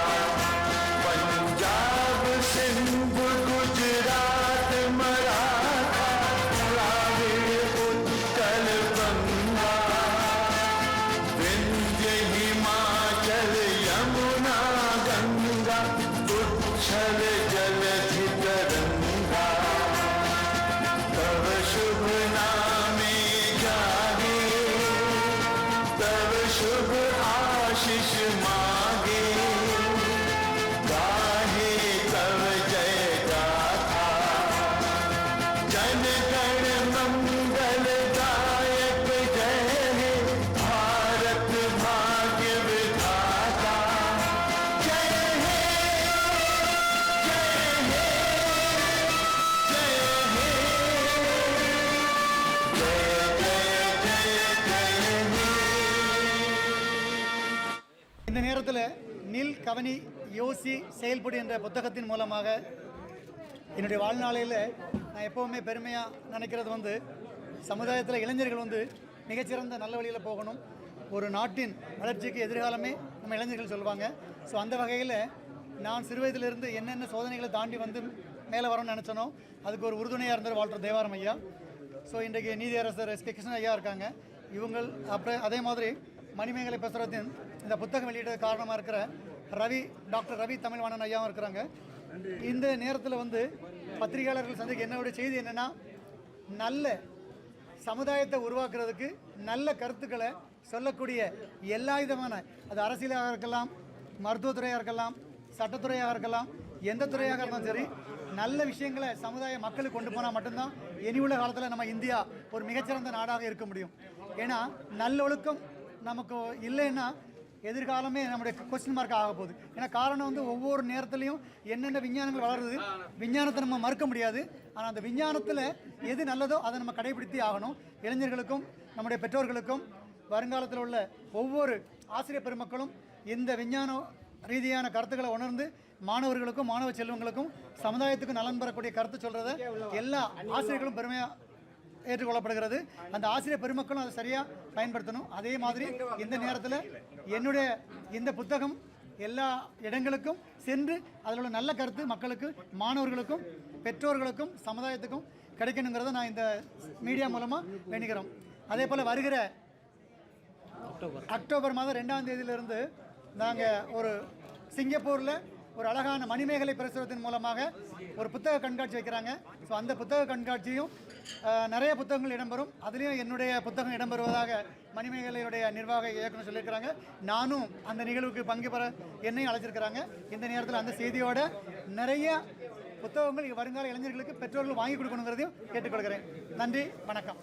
पंजाब सिंध गुजरात मराठा द्राविड़ उत्कल बंगा विंध्य हिमाचल यमुना गंगा उच्छल जलधि तरंगा शुभ नामे जागे तब शुभ आशीष मागे गाहे तब जय गाथा जन गण मंगल दायक जय हे भारत भाग्य विधाता जय हे இந்த நேரத்தில் நீல் கவனி யோசி செயல்படு என்ற புத்தகத்தின் மூலமாக என்னுடைய வாழ்நாளையில் நான் எப்போவுமே பெருமையாக நினைக்கிறது சமுதாயத்தில் இளைஞர்கள் மிகச்சிறந்த நல்ல வழியில் போகணும். ஒரு நாட்டின் வளர்ச்சிக்கு எதிர்காலமே நம்ம இளைஞர்கள் சொல்லுவாங்க. ஸோ அந்த வகையில் நான் சிறு வயதிலிருந்து என்னென்ன சோதனைகளை தாண்டி மேலே வரணும்னு நினச்சனோ அதுக்கு ஒரு உறுதுணையாக இருந்தார் டாக்டர் தேவாரம் ஐயா. ஸோ இன்றைக்கு நீதியரசர் எஸ்.கே. கிருஷ்ணன் ஐயா இருக்காங்க. இவங்கள் அப்புறம் அதே மாதிரி மணிமேகலை பிரசுரத்தின் இந்த புத்தகம் வெளியிட காரணமாக இருக்கிற டாக்டர் ரவி தமிழ்வாணன் ஐயாவும் இருக்கிறாங்க. இந்த நேரத்தில் பத்திரிகையாளர்கள் சந்திக்க என்னுடைய செய்தி என்னென்னா, நல்ல சமுதாயத்தை உருவாக்குறதுக்கு நல்ல கருத்துக்களை சொல்லக்கூடிய எல்லா விதமான, அது அரசியலாக இருக்கலாம், மருத்துவத்துறையாக இருக்கலாம், சட்டத்துறையாக இருக்கலாம், எந்த துறையாக இருந்தாலும் சரி, நல்ல விஷயங்களை சமுதாய மக்களுக்கு கொண்டு போனால் மட்டும்தான் இனி உள்ள காலத்தில் நம்ம இந்தியா ஒரு மிகச்சிறந்த நாடாக இருக்க முடியும். ஏன்னா நல்லொழுக்கம் நமக்கு இல்லைன்னா எதிர்காலமே நம்முடைய கொஸ்டின் மார்க் ஆக போகுது. ஏன்னா காரணம் ஒவ்வொரு நேரத்துலையும் என்னென்ன விஞ்ஞானங்கள் வளருது, விஞ்ஞானத்தை நம்ம மறுக்க முடியாது. ஆனால் அந்த விஞ்ஞானத்தில் எது நல்லதோ அதை நம்ம கடைபிடித்து ஆகணும். இளைஞர்களுக்கும் நம்முடைய பெற்றோர்களுக்கும் வருங்காலத்தில் உள்ள ஒவ்வொரு ஆசிரியர் பெருமக்களும் இந்த விஞ்ஞான ரீதியான கருத்துக்களை உணர்ந்து மாணவர்களுக்கும் மாணவ செல்வங்களுக்கும் சமுதாயத்துக்கும் நலன் பெறக்கூடிய கருத்து சொல்கிறத எல்லா ஆசிரியர்களும் பெருமையாக ஏற்றுக்கொள்ளப்படுகிறது. அந்த ஆசிரியர் பெருமக்களும் அதை சரியாக பயன்படுத்தணும். அதே மாதிரி இந்த நேரத்தில் என்னுடைய இந்த புத்தகம் எல்லா இடங்களுக்கும் சென்று அதில் உள்ள நல்ல கருத்து மக்களுக்கு, மாணவர்களுக்கும், பெற்றோர்களுக்கும், சமுதாயத்துக்கும் கிடைக்கணுங்கிறத நான் இந்த மீடியா மூலமாக வேண்டுகிறோம். அதே போல் வருகிற அக்டோபர் மாதம் 2ஆம் தேதியிலிருந்து நாங்கள் ஒரு சிங்கப்பூரில் ஒரு அழகான மணிமேகலை பிரசுரத்தின் மூலமாக ஒரு புத்தக கண்காட்சி வைக்கிறாங்க. ஸோ அந்த புத்தக கண்காட்சியும் நிறைய புத்தகங்கள் இடம்பெறும். அதுலேயும் என்னுடைய புத்தகம் இடம்பெறுவதாக மணிமேகலையுடைய நிர்வாக இயக்குனர் சொல்லியிருக்கிறாங்க. நானும் அந்த நிகழ்வுக்கு பங்கு பெற என்னையும் அழைச்சிருக்கிறாங்க. இந்த நேரத்தில் அந்த செய்தியோட நிறைய புத்தகங்கள் வருங்கால இளைஞர்களுக்கு பெற்றோர்கள் வாங்கி கொடுக்கணுங்கிறதையும் கேட்டுக்கொள்கிறேன். நன்றி, வணக்கம்.